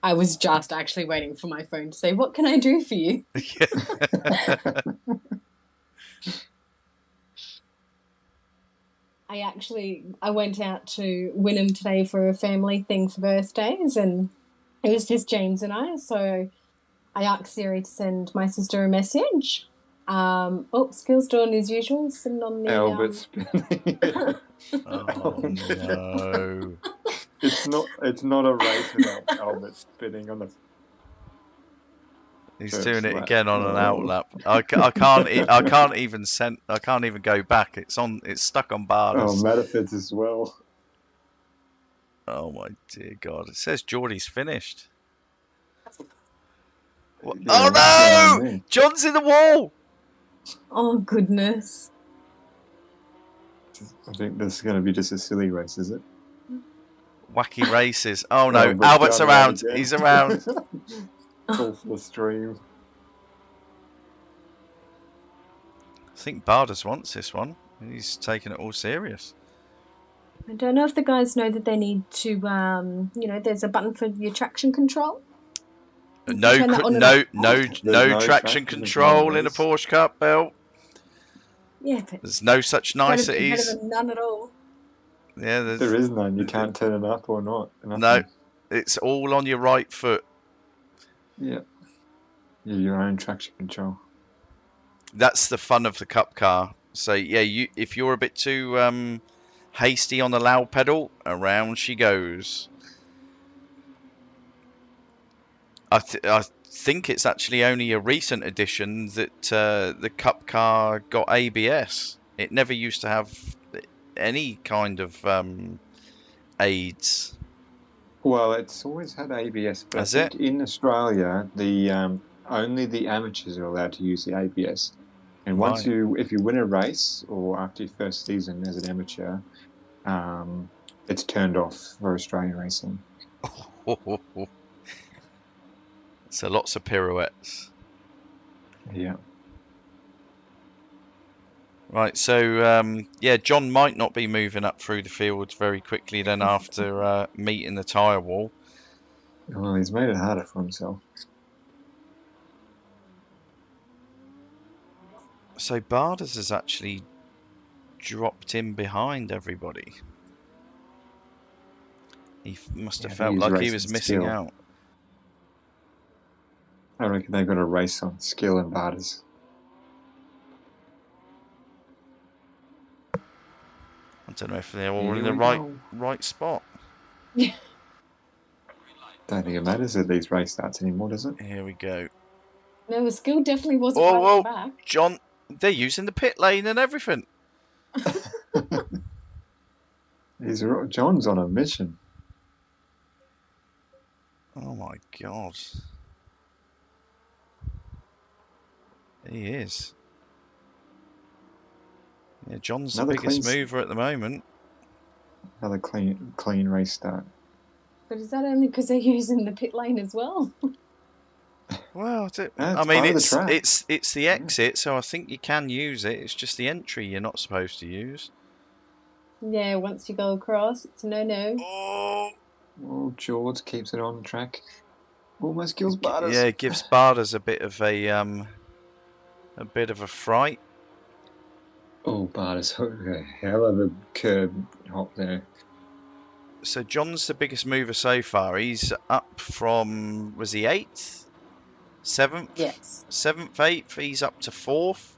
I was just actually waiting for my phone to say, "What can I do for you?" I went out to Wynnum today for a family thing for birthdays, and it was just James and I. So I asked Siri to send my sister a message. Skills doing as usual, sitting on the Albert spinning. Oh no! It's not a race without Albert spinning on the. He's doing it again on an outlap. I can't even go back. It's stuck on Barders. Oh, Matterford's as well. Oh my dear God! It says Geordie's finished. Yeah, oh no! John's in the wall. Oh goodness! I think this is going to be just a silly race, is it? Wacky races. Oh no! Albert's around. He's around. Full for the stream. I think Barders wants this one. He's taking it all serious. I don't know if the guys know that they need to, there's a button for your traction control. No traction control in a Porsche Cup, Bell. Yeah, but there's no such niceties. None at all. Yeah, there is none. You can't turn it up or not. Nothing. No, it's all on your right foot. Yeah, your own traction control. That's the fun of the Cup car. So yeah, if you're a bit too hasty on the loud pedal, around she goes. I think it's actually only a recent addition that the Cup car got ABS. It never used to have any kind of aids. Well, it's always had ABS, but Has I it? think in Australia, the only the amateurs are allowed to use the ABS. And once Right. if you win a race or after your first season as an amateur, it's turned off for Australian racing. So lots of pirouettes. Yeah. Right, so yeah, John might not be moving up through the field very quickly then after meeting the tyre wall. Well, he's made it harder for himself. So Barders has actually dropped in behind everybody. He must have felt like he was missing out. I reckon they've got a race on skill and Barders. I don't know if they're all in the right spot. Yeah. Don't think it matters at these race starts anymore, does it? Here we go. No, the skill definitely wasn't right at the back. John, they're using the pit lane and everything. John's on a mission. Oh my God. He is. Yeah, John's the biggest mover at the moment. Another clean race start. But is that only because they're using the pit lane as well? Well, I mean, it's the exit, so I think you can use it. It's just the entry you're not supposed to use. Yeah, once you go across, it's a no-no. Oh, George keeps it on track. Almost kills Barders. Yeah, it gives Barders a bit of a fright. Oh, Barders hooked a hell of a curb hop there. So John's the biggest mover so far. He's up from, was he 8th? 7th? Yes. 7th, 8th. He's up to 4th.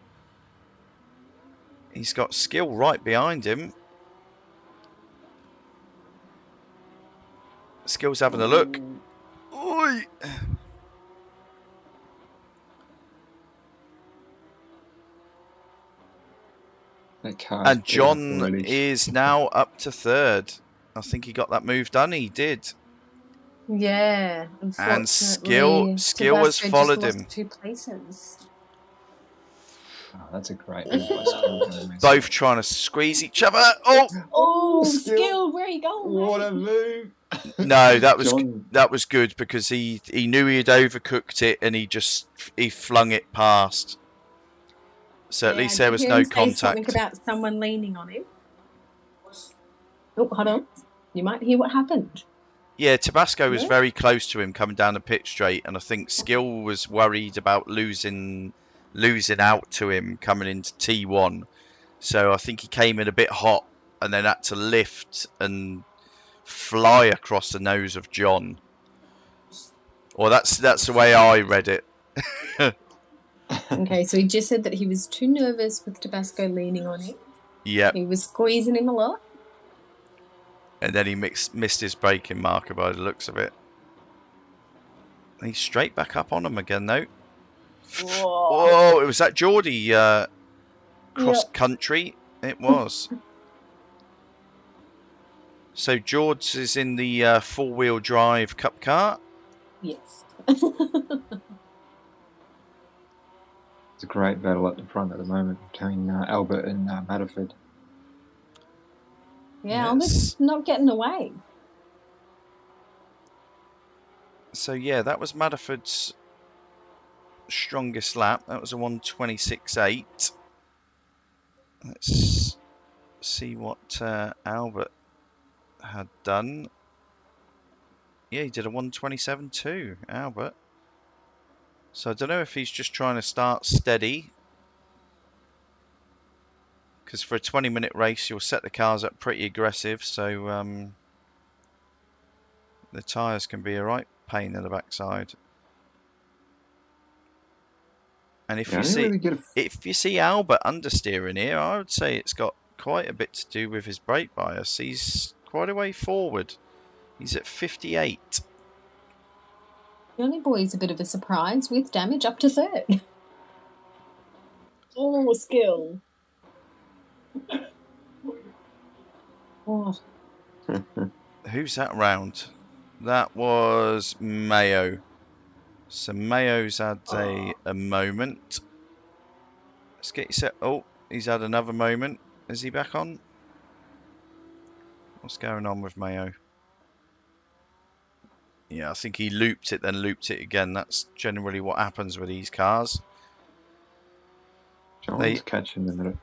He's got skill right behind him. Skill's having a look. Oi! And John is now up to 3rd. I think he got that move done. He did. Yeah, and skill has followed him. 2 places. Oh, that's a great move. Both trying to squeeze each other. Oh, skill! Where are you going? What a move! No, that was good because he knew he had overcooked it and he flung it past. So at least there was no contact. Something about someone leaning on him. Oh, hold on. You might hear what happened. Yeah, Tabasco was very close to him coming down the pit straight, and I think Skill was worried about losing out to him coming into T1. So I think he came in a bit hot and then had to lift and fly across the nose of John. Well, that's the way I read it. Okay, so he just said that he was too nervous with Tabasco leaning on him. Yeah. He was squeezing him a lot. And then he missed his braking marker by the looks of it. He's straight back up on him again, though. Whoa, was that Geordie cross country? It was. So George is in the 4-wheel drive Cup car. Yes. It's a great battle at the front at the moment between Albert and Matterford. Yeah, Albert's not getting away. So yeah, that was Matterford's strongest lap. That was a 1:26.8. Let's see what Albert had done. Yeah, he did a 1:27.2, Albert. So I don't know if he's just trying to start steady. Because for a 20-minute race, you'll set the cars up pretty aggressive. So the tyres can be a right pain in the backside. And if you see Albert understeering here, I would say it's got quite a bit to do with his brake bias. He's quite a way forward. He's at 58. Johnny Boy's a bit of a surprise with damage up to 3rd. Oh, skill. Oh. Who's that round? That was Mayo. So Mayo's had a moment. Let's get you set. Oh, he's had another moment. Is he back on? What's going on with Mayo? Yeah, I think he looped it, then looped it again. That's generally what happens with these cars. John's catching them at a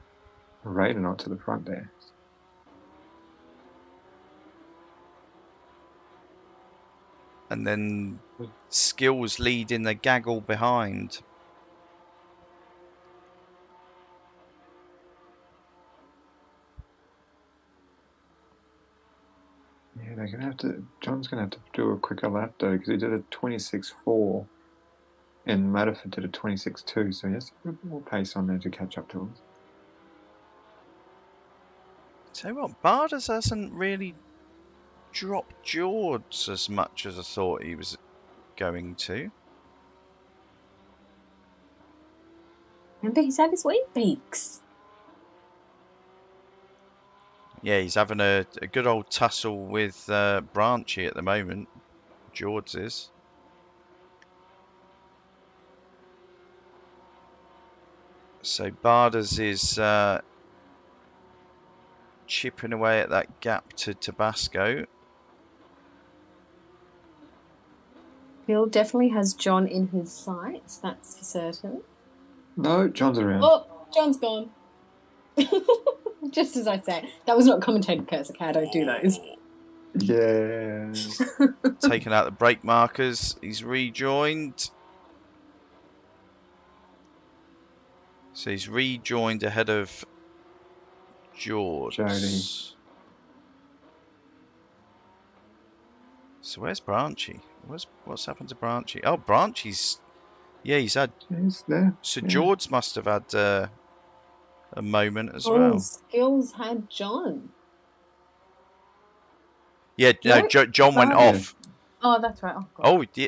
rate or not to the front there. And then Skills leading the gaggle behind. Yeah, they're gonna have to. John's gonna have to do a quicker lap though, because he did a 26.4, and Matterford did a 26.2, so he has a bit more pace on there to catch up to him. Tell you what, Barders hasn't really dropped George as much as I thought he was going to. Remember, he's had his wheat beaks. Yeah, he's having a good old tussle with Branchy at the moment. George is. So Barders is chipping away at that gap to Tabasco. Phil definitely has John in his sights, that's for certain. No, John's around. Oh, John's gone. Just as I say. That was not commentator curse. Okay, I don't do those. Yeah. Taking out the brake markers. He's rejoined. So he's rejoined ahead of George. Jody. So where's Branchy? What's happened to Branchy? Oh, Branchy's... Yeah, he's had... He's there. So yeah. George must have had a moment as Oh, well. Skills had John. Yeah, no, John went off. Oh, that's right. Oh, God. Oh, yeah.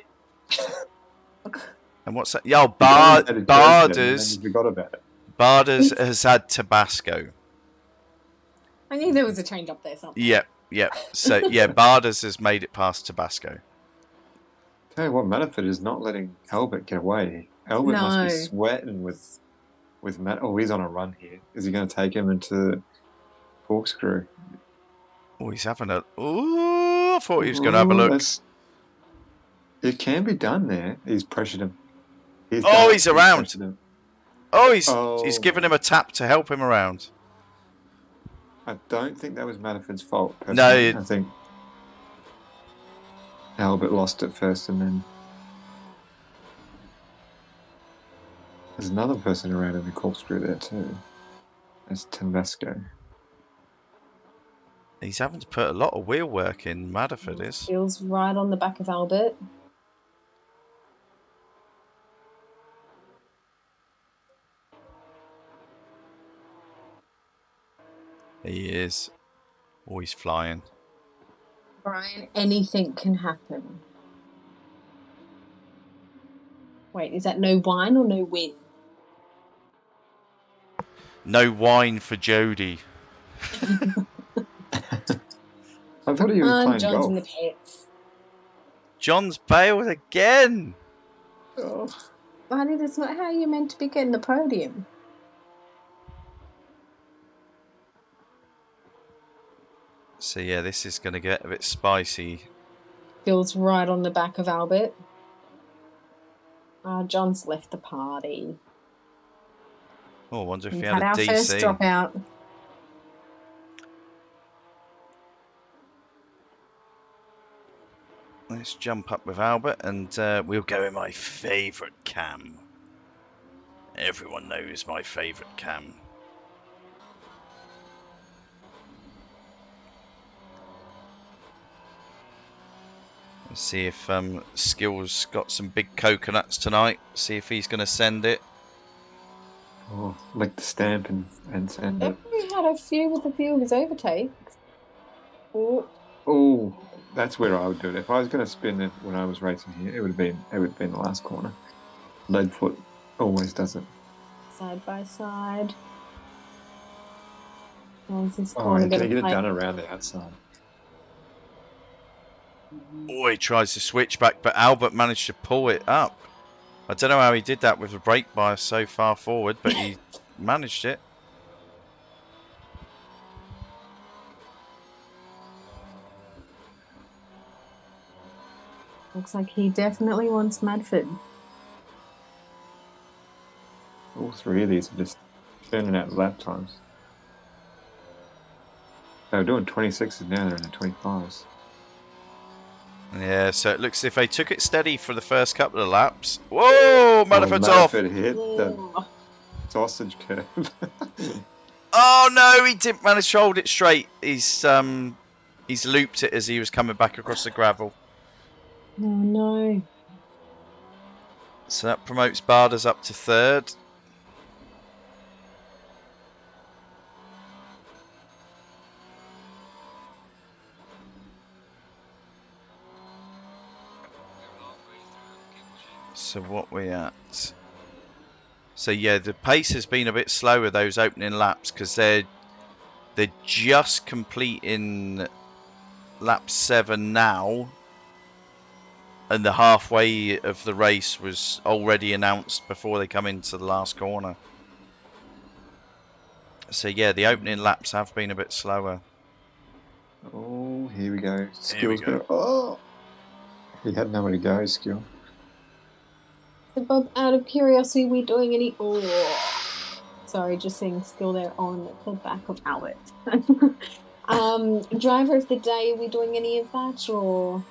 And what's that? Yeah, Barders. Forgot about it. Barders has had Tabasco. I knew there was a change up there somewhere. Yep. So, yeah, Barders has made it past Tabasco. Tell you what, Matterford is not letting Albert get away. Albert must be sweating with Matt. Oh, he's on a run here. Is he going to take him into corkscrew? Oh, he's having a... Oh, I thought he was going to have a look. It can be done there. He's pressured him. He's around. He's given him a tap to help him around. I don't think that was Matterford's fault. Personally. No, I think Albert lost it first, and then there's another person around in the corkscrew there too. That's Tabasco. He's having to put a lot of wheel work in, Matterford is. Feels right on the back of Albert. He is. Oh, he's flying. Brian, anything can happen. Wait, is that no wine or no win? No wine for Jody. I thought he was playing John's golf. in the pits. John's bailed again. Oh. Honey, that's not how you're meant to be getting the podium. So yeah, this is going to get a bit spicy. Feels right on the back of Albert. John's left the party. Oh, I wonder if We've he had a our DC. first dropout. Let's jump up with Albert and we'll go in my favourite cam. Everyone knows my favourite cam. Let's see if Skills got some big coconuts tonight. See if he's going to send it. Oh, lick the stamp and send it. He had a few with a few of his overtakes. Oh. That's where I would do it. If I was going to spin it when I was racing here, it would have been the last corner. Leadfoot always does it. Side by side. How's this Oh, corner and can going he to get it play? done around the outside? Oh, he tries to switch back, but Albert managed to pull it up. I don't know how he did that with the brake bias so far forward, but he managed it. Looks like he definitely wants Madford. All three of these are just turning out lap times. They were doing 26s, now they're in the 25s. Yeah, so it looks as if they took it steady for the first couple of laps. Whoa, Madaford's off. Madaford hit the sausage curve. Oh no, he didn't manage to hold it straight. He's looped it as he was coming back across the gravel. Oh no. So that promotes Barders up to third. So what we at? So yeah, the pace has been a bit slower those opening laps because they're just completing lap 7 now, and the halfway of the race was already announced before they come into the last corner. So yeah, the opening laps have been a bit slower. Oh, here we go. Here we Skill's go. gonna. Oh, he had nowhere to go. Skill. So Bob, out of curiosity, we doing any? Oh, sorry, just seeing Skill there on the back of Albert. Driver of the day, are we doing any of that or?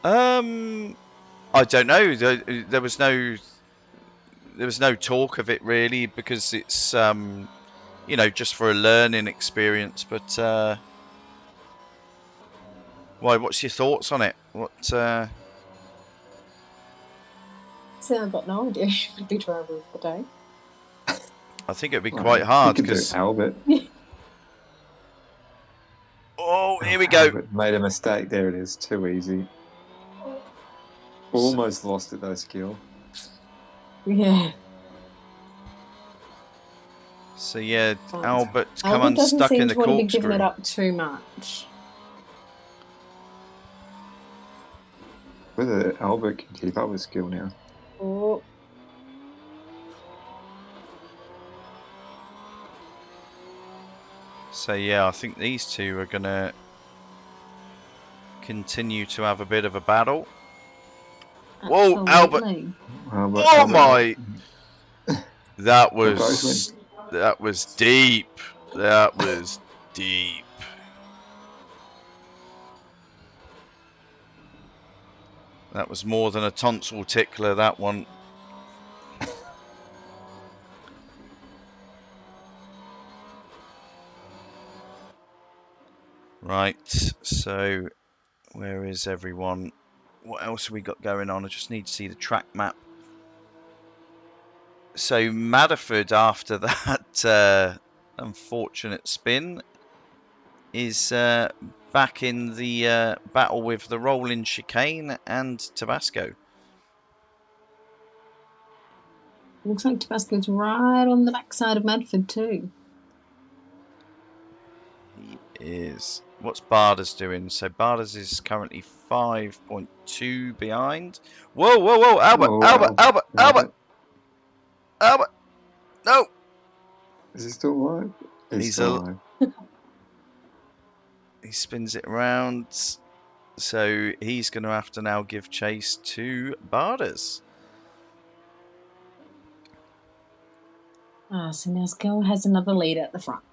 I don't know. There was no talk of it really because it's you know, just for a learning experience. But why? What's your thoughts on it? What? So I've got no idea who would be driver of the day. I think it'd be quite hard because Albert. Oh, here we go. Albert made a mistake. There it is. Too easy. Almost lost it though, Skill. Yeah. So yeah, But Albert's come Albert doesn't unstuck in seem the to want to be giving corkscrew. it up too much. Whether Albert can keep up with Skill now. Oh. So yeah, I think these two are gonna continue to have a bit of a battle. Whoa, Albert! Oh my! That was deep. That was deep. That was more than a tonsil tickler, that one. Right, so where is everyone? What else have we got going on? I just need to see the track map. So Madaford, after that unfortunate spin, is back in the battle with the rolling chicane and Tabasco. Looks like Tabasco's right on the backside of Madford too. He is. What's Barders doing? So Barders is currently 5.2 behind. Whoa, whoa, whoa! Albert, Whoa, Albert! No! Is he still alive? He's still alive. He spins it around. So he's going to have to now give chase to Barders. So now Skill has another lead at the front.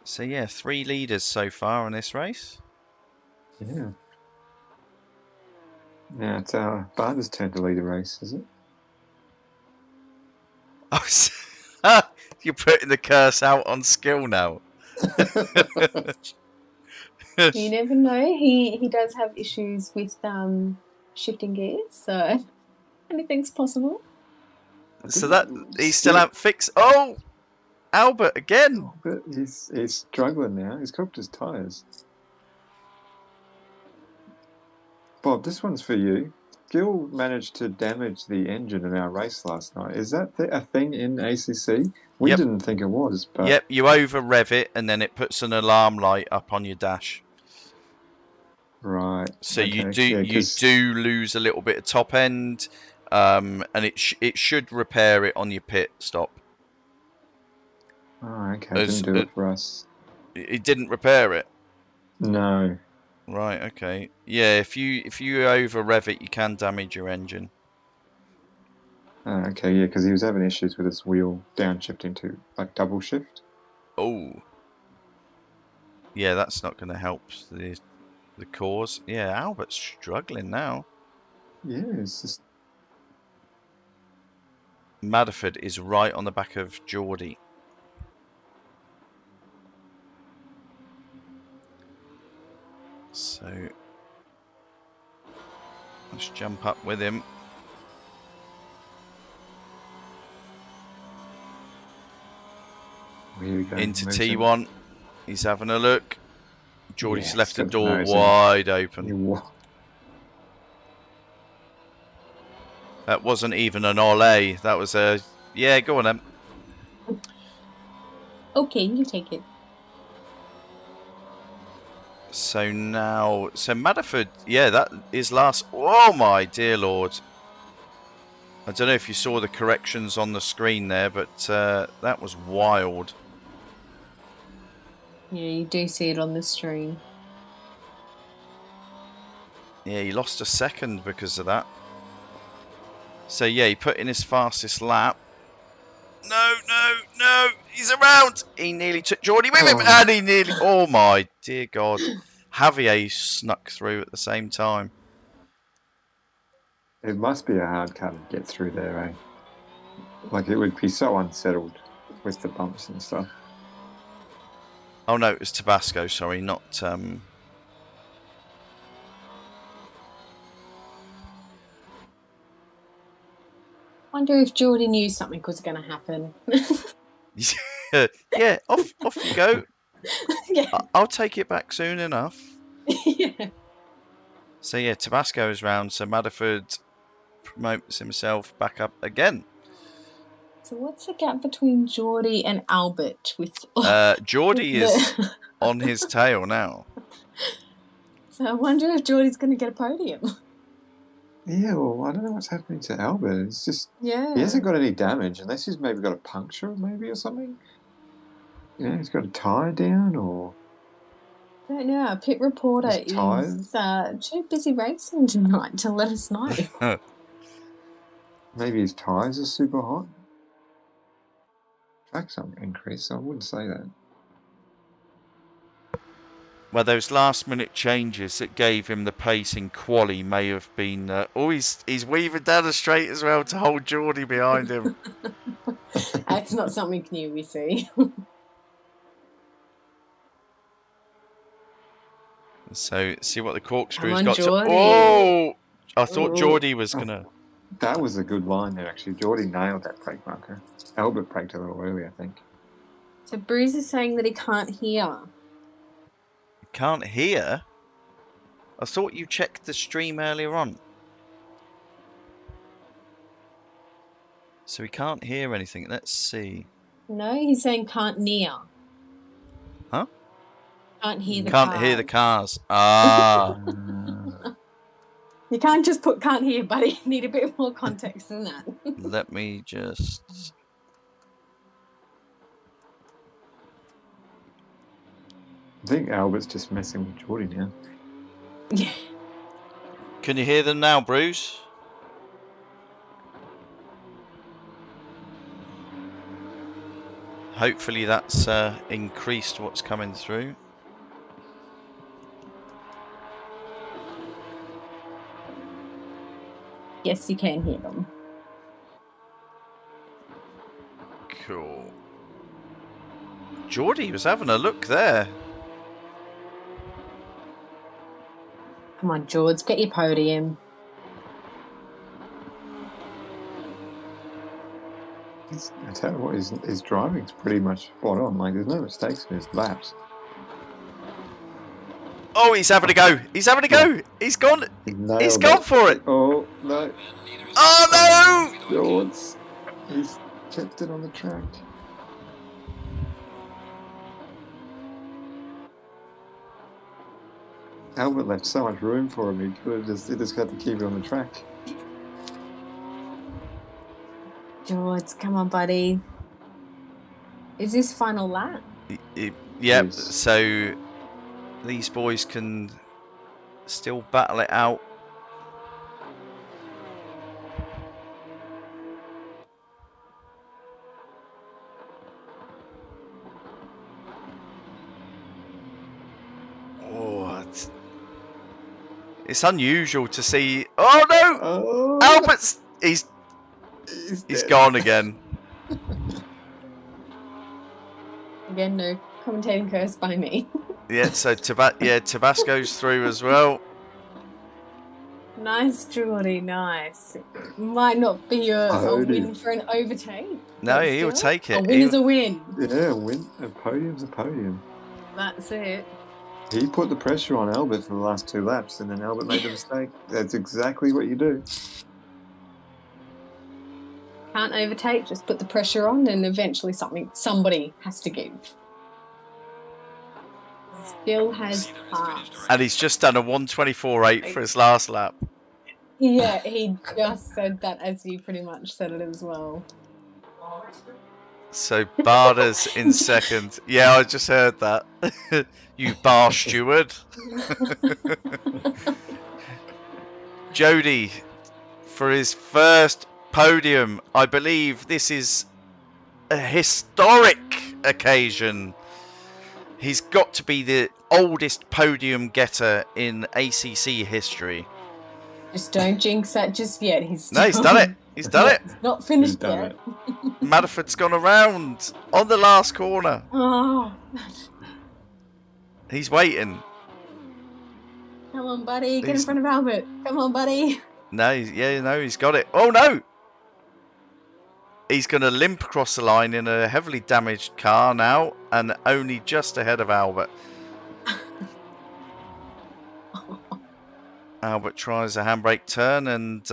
So yeah, 3 leaders so far in this race. Yeah. Now it's Barter's turn to lead the race, is it? Oh, you're putting the curse out on Skill now. You never know. He does have issues with shifting gears, so anything's possible. So that he still hasn't fixed. Oh, Albert again. But he's struggling now. He's cocked his tyres. Bob, this one's for you. Gill managed to damage the engine in our race last night. Is that a thing in ACC? We Yep. didn't think it was, but... Yep, you over rev it and then it puts an alarm light up on your dash. Right. So okay. you do lose a little bit of top end, and it should repair it on your pit stop. Oh, okay. It didn't do it for us. It didn't repair it? No. Right, okay. Yeah, if you over rev it, you can damage your engine. Oh, okay, yeah, because he was having issues with his wheel downshifting to like double shift. Oh. Yeah, that's not going to help the cause. Yeah, Albert's struggling now. Yeah, it's just... Madaford is right on the back of Geordie. So let's jump up with him. Here we go. Into T1. He's having a look. Geordie's left the door wide open. That wasn't even an Olé. That was a... Yeah, go on then. Okay, you take it. So now... So Madaford... Yeah, that is last... Oh my dear lord. I don't know if you saw the corrections on the screen there, but that was wild. Yeah, you do see it on the stream. Yeah, he lost a second because of that. So yeah, he put in his fastest lap. No, he's around. He nearly took Geordie with him, and he nearly... Oh my dear God. Javier snuck through at the same time. It must be a hard car to get through there, eh? Like, it would be so unsettled with the bumps and stuff. Oh no, it was Tabasco, sorry, not... Wonder if Geordie knew something was going to happen. Yeah, off you go. Yeah. I'll take it back soon enough. Yeah. So yeah, Tabasco is round, so Madaford promotes himself back up again. So what's the gap between Geordie and Albert? With Geordie is on his tail now. So I wonder if Geordie's going to get a podium. Yeah, well, I don't know what's happening to Albert. It's just... Yeah. He hasn't got any damage, unless he's maybe got a puncture, maybe, or something. Yeah, he's got a tyre down, or... I don't know. Our pit reporter is too busy racing tonight to let us know. Maybe his tyres are super hot. Track's on increase, I wouldn't say that. Well, those last-minute changes that gave him the pace in quali may have been... he's weaving down the straight as well to hold Geordie behind him. That's not something new we see. So, see what the corkscrew's got Geordie. to... Oh! I thought Geordie was going to... That was a good line there, actually. Geordie nailed that brake marker. Albert braked a little early, I think. So Bruce is saying that he can't hear. Can't hear? I thought you checked the stream earlier on. So he can't hear anything. Let's see. No, he's saying can't near. Huh? Can't hear the cars. Can't hear the cars. Ah. You can't just put can't hear, buddy. You need a bit more context than that. Let me just... I think Albert's just messing with Geordie now. Yeah. Can you hear them now, Bruce? Hopefully that's increased what's coming through. Yes, you can hear them. Cool. Geordie was having a look there. Come on, George, get your podium. I tell you what, his driving's pretty much spot on. Like, there's no mistakes in his laps. Oh, he's having a go. He's having a go. He's gone. He's gone for it. Oh, no. Oh, no. George. He's kept it on the track. Albert left so much room for him. He could have just got to keep it on the track. George, come on, buddy. Is this final lap? Yep. Yes. So these boys can still battle it out. Oh, it's unusual to see. Oh no! Oh. Albert's he's gone again. Again, no commentating curse by me. Yeah, so Tabasco's through as well. Nice, Geordie, nice. Might not be a win for an overtake. No, he'll take it. A win is a win. Yeah, a win. A podium's a podium. That's it. He put the pressure on Albert for the last 2 laps, and then Albert made the mistake. That's exactly what you do. Can't overtake, just put the pressure on, and eventually somebody has to give. Still has passed. And he's just done a 1:24.8 for his last lap. Yeah, he just said that as you pretty much said it as well. So Barda's in second. Yeah, I just heard that. You bar steward. Jody for his first podium. I believe this is a historic occasion. He's got to be the oldest podium getter in ACC history. Just don't jinx that just yet. He's done it. He's done it. He's not finished yet. Madaford's gone around on the last corner. Oh. He's waiting. Come on, buddy. Get in front of Albert. Come on, buddy. No, he's got it. Oh, no. He's going to limp across the line in a heavily damaged car now and only just ahead of Albert. Albert tries a handbrake turn and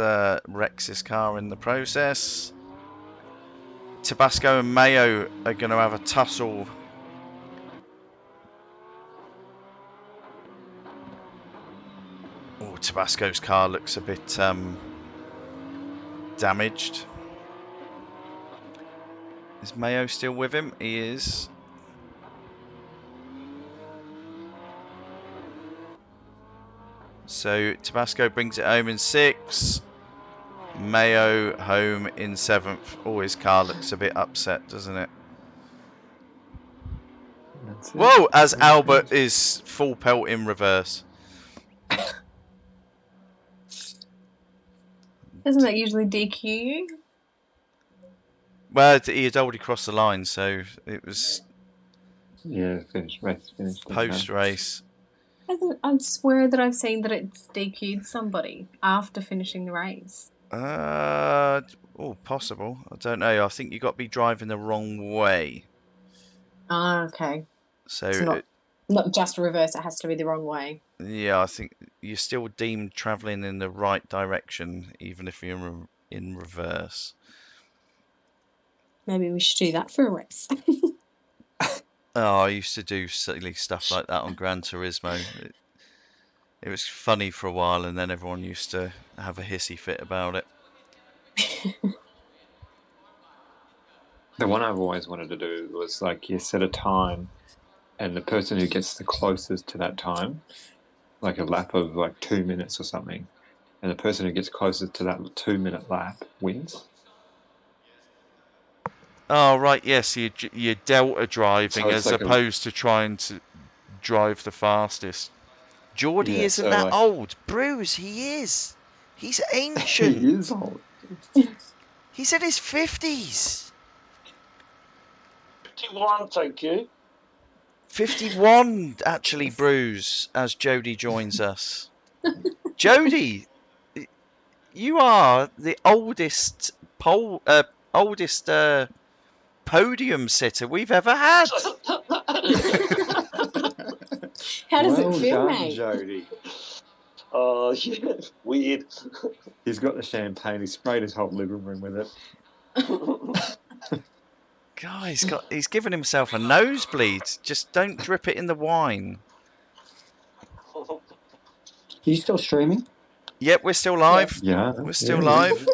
wrecks his car in the process. Tabasco and Mayo are going to have a tussle. Oh, Tabasco's car looks a bit damaged. Is Mayo still with him? He is. So Tabasco brings it home in 6th. Mayo home in 7th. Oh, his car looks a bit upset, doesn't it? Whoa, as Albert is full pelt in reverse. Doesn't that usually DQ you? Well, he had already crossed the line, so it was... Yeah, finished. Post-race. I swear that I've seen that it's DQ'd somebody after finishing the race. Possible. I don't know. I think you got to be driving the wrong way. Ah, okay. So it's not just reverse, it has to be the wrong way. Yeah, I think you're still deemed travelling in the right direction, even if you're in reverse. Maybe we should do that for a race. Oh, I used to do silly stuff like that on Gran Turismo. It was funny for a while, and then everyone used to have a hissy fit about it. The one I've always wanted to do was like you set a time, and the person who gets the closest to that time, like a lap of like 2 minutes or something, and the person who gets closest to that 2-minute lap wins. Oh, right, yes, you're delta driving as like opposed to trying to drive the fastest. Geordie isn't that old. Bruce, he is. He's ancient. He is old. He's in his 50s. 51, thank you. 51, actually, Bruce, as Jody joins us. Jody, you are the oldest oldest podium sitter we've ever had. How does Well it feel, done, mate? Jody. Oh, yeah, weird. He's got the champagne. He sprayed his whole living room with it. God, he's given himself a nosebleed. Just don't drip it in the wine. Are you still streaming? Yep, we're still live. Yeah. We're still yeah. live.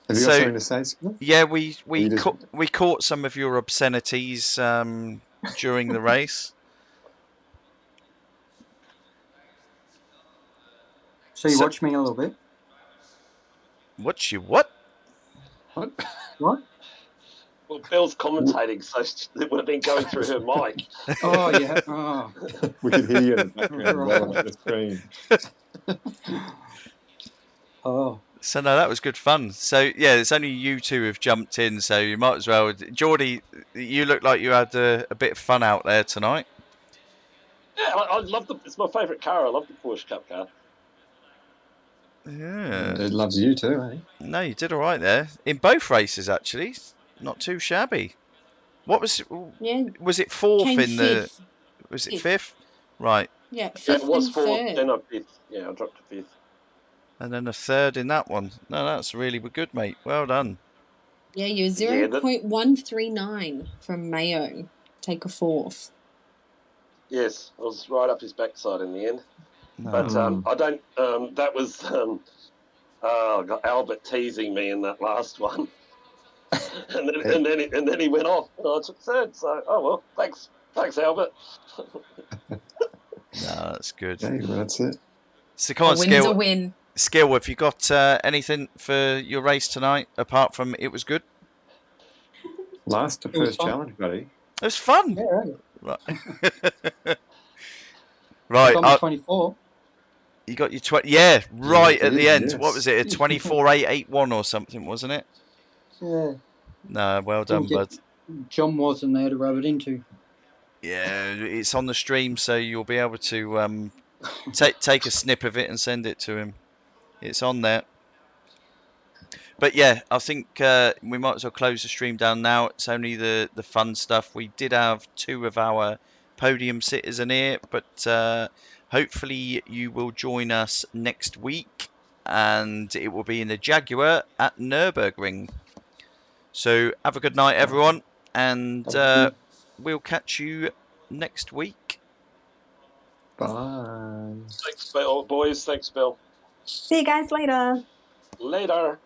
Have you got something to say, Scott? Yeah, we just- caught some of your obscenities during the race. So you watch me a little bit? What you what? What? What? Well, Bill's commentating, so it would have been going through her mic. Oh, yeah. Oh. We can hear you in the background Right. on the screen. Oh. So no, that was good fun. So yeah, it's only you two have jumped in, so you might as well. Geordie, you look like you had a bit of fun out there tonight. Yeah, I love it's my favourite car. I love the Porsche Cup car. Yeah. It loves you too, eh? No, you did all right there in both races actually. Not too shabby. What was it? Yeah. Was it fourth Came in the? fifth. Was it fifth? Right. Yeah, Yeah, fifth it was and fourth, third. then I fifth. Yeah, I dropped to fifth. And then a third in that one. No, that's really good, mate. Well done. Yeah, you're Yeah, that- 0.139 from Mayo. Take a fourth. Yes, I was right up his backside in the end. No. But I don't. That was. I got Albert teasing me in that last one, and then he went off, and I took third. So well, thanks Albert. No, that's good. Okay, well, that's it. So come on, A win's a Skill. win. Skill, have you got anything for your race tonight apart from it was good? Last to It was first fun. challenge, buddy. It was fun. Yeah, right. Right. I Right. got my 24. You got your 20. Yeah, right you at the did, end. yes. What was it? A 24.881 or something, wasn't it? Yeah. No, well done, Didn't bud. John wasn't there to rub it into. Yeah, it's on the stream, so you'll be able to take a snip of it and send it to him. It's on there. But yeah, I think we might as well close the stream down now. It's only the fun stuff. We did have two of our podium sitters in here, but hopefully you will join us next week, and it will be in the Jaguar at Nürburgring. So have a good night, everyone, and we'll catch you next week. Bye. Thanks, Bill, boys. Thanks, Bill. See you guys later. Later.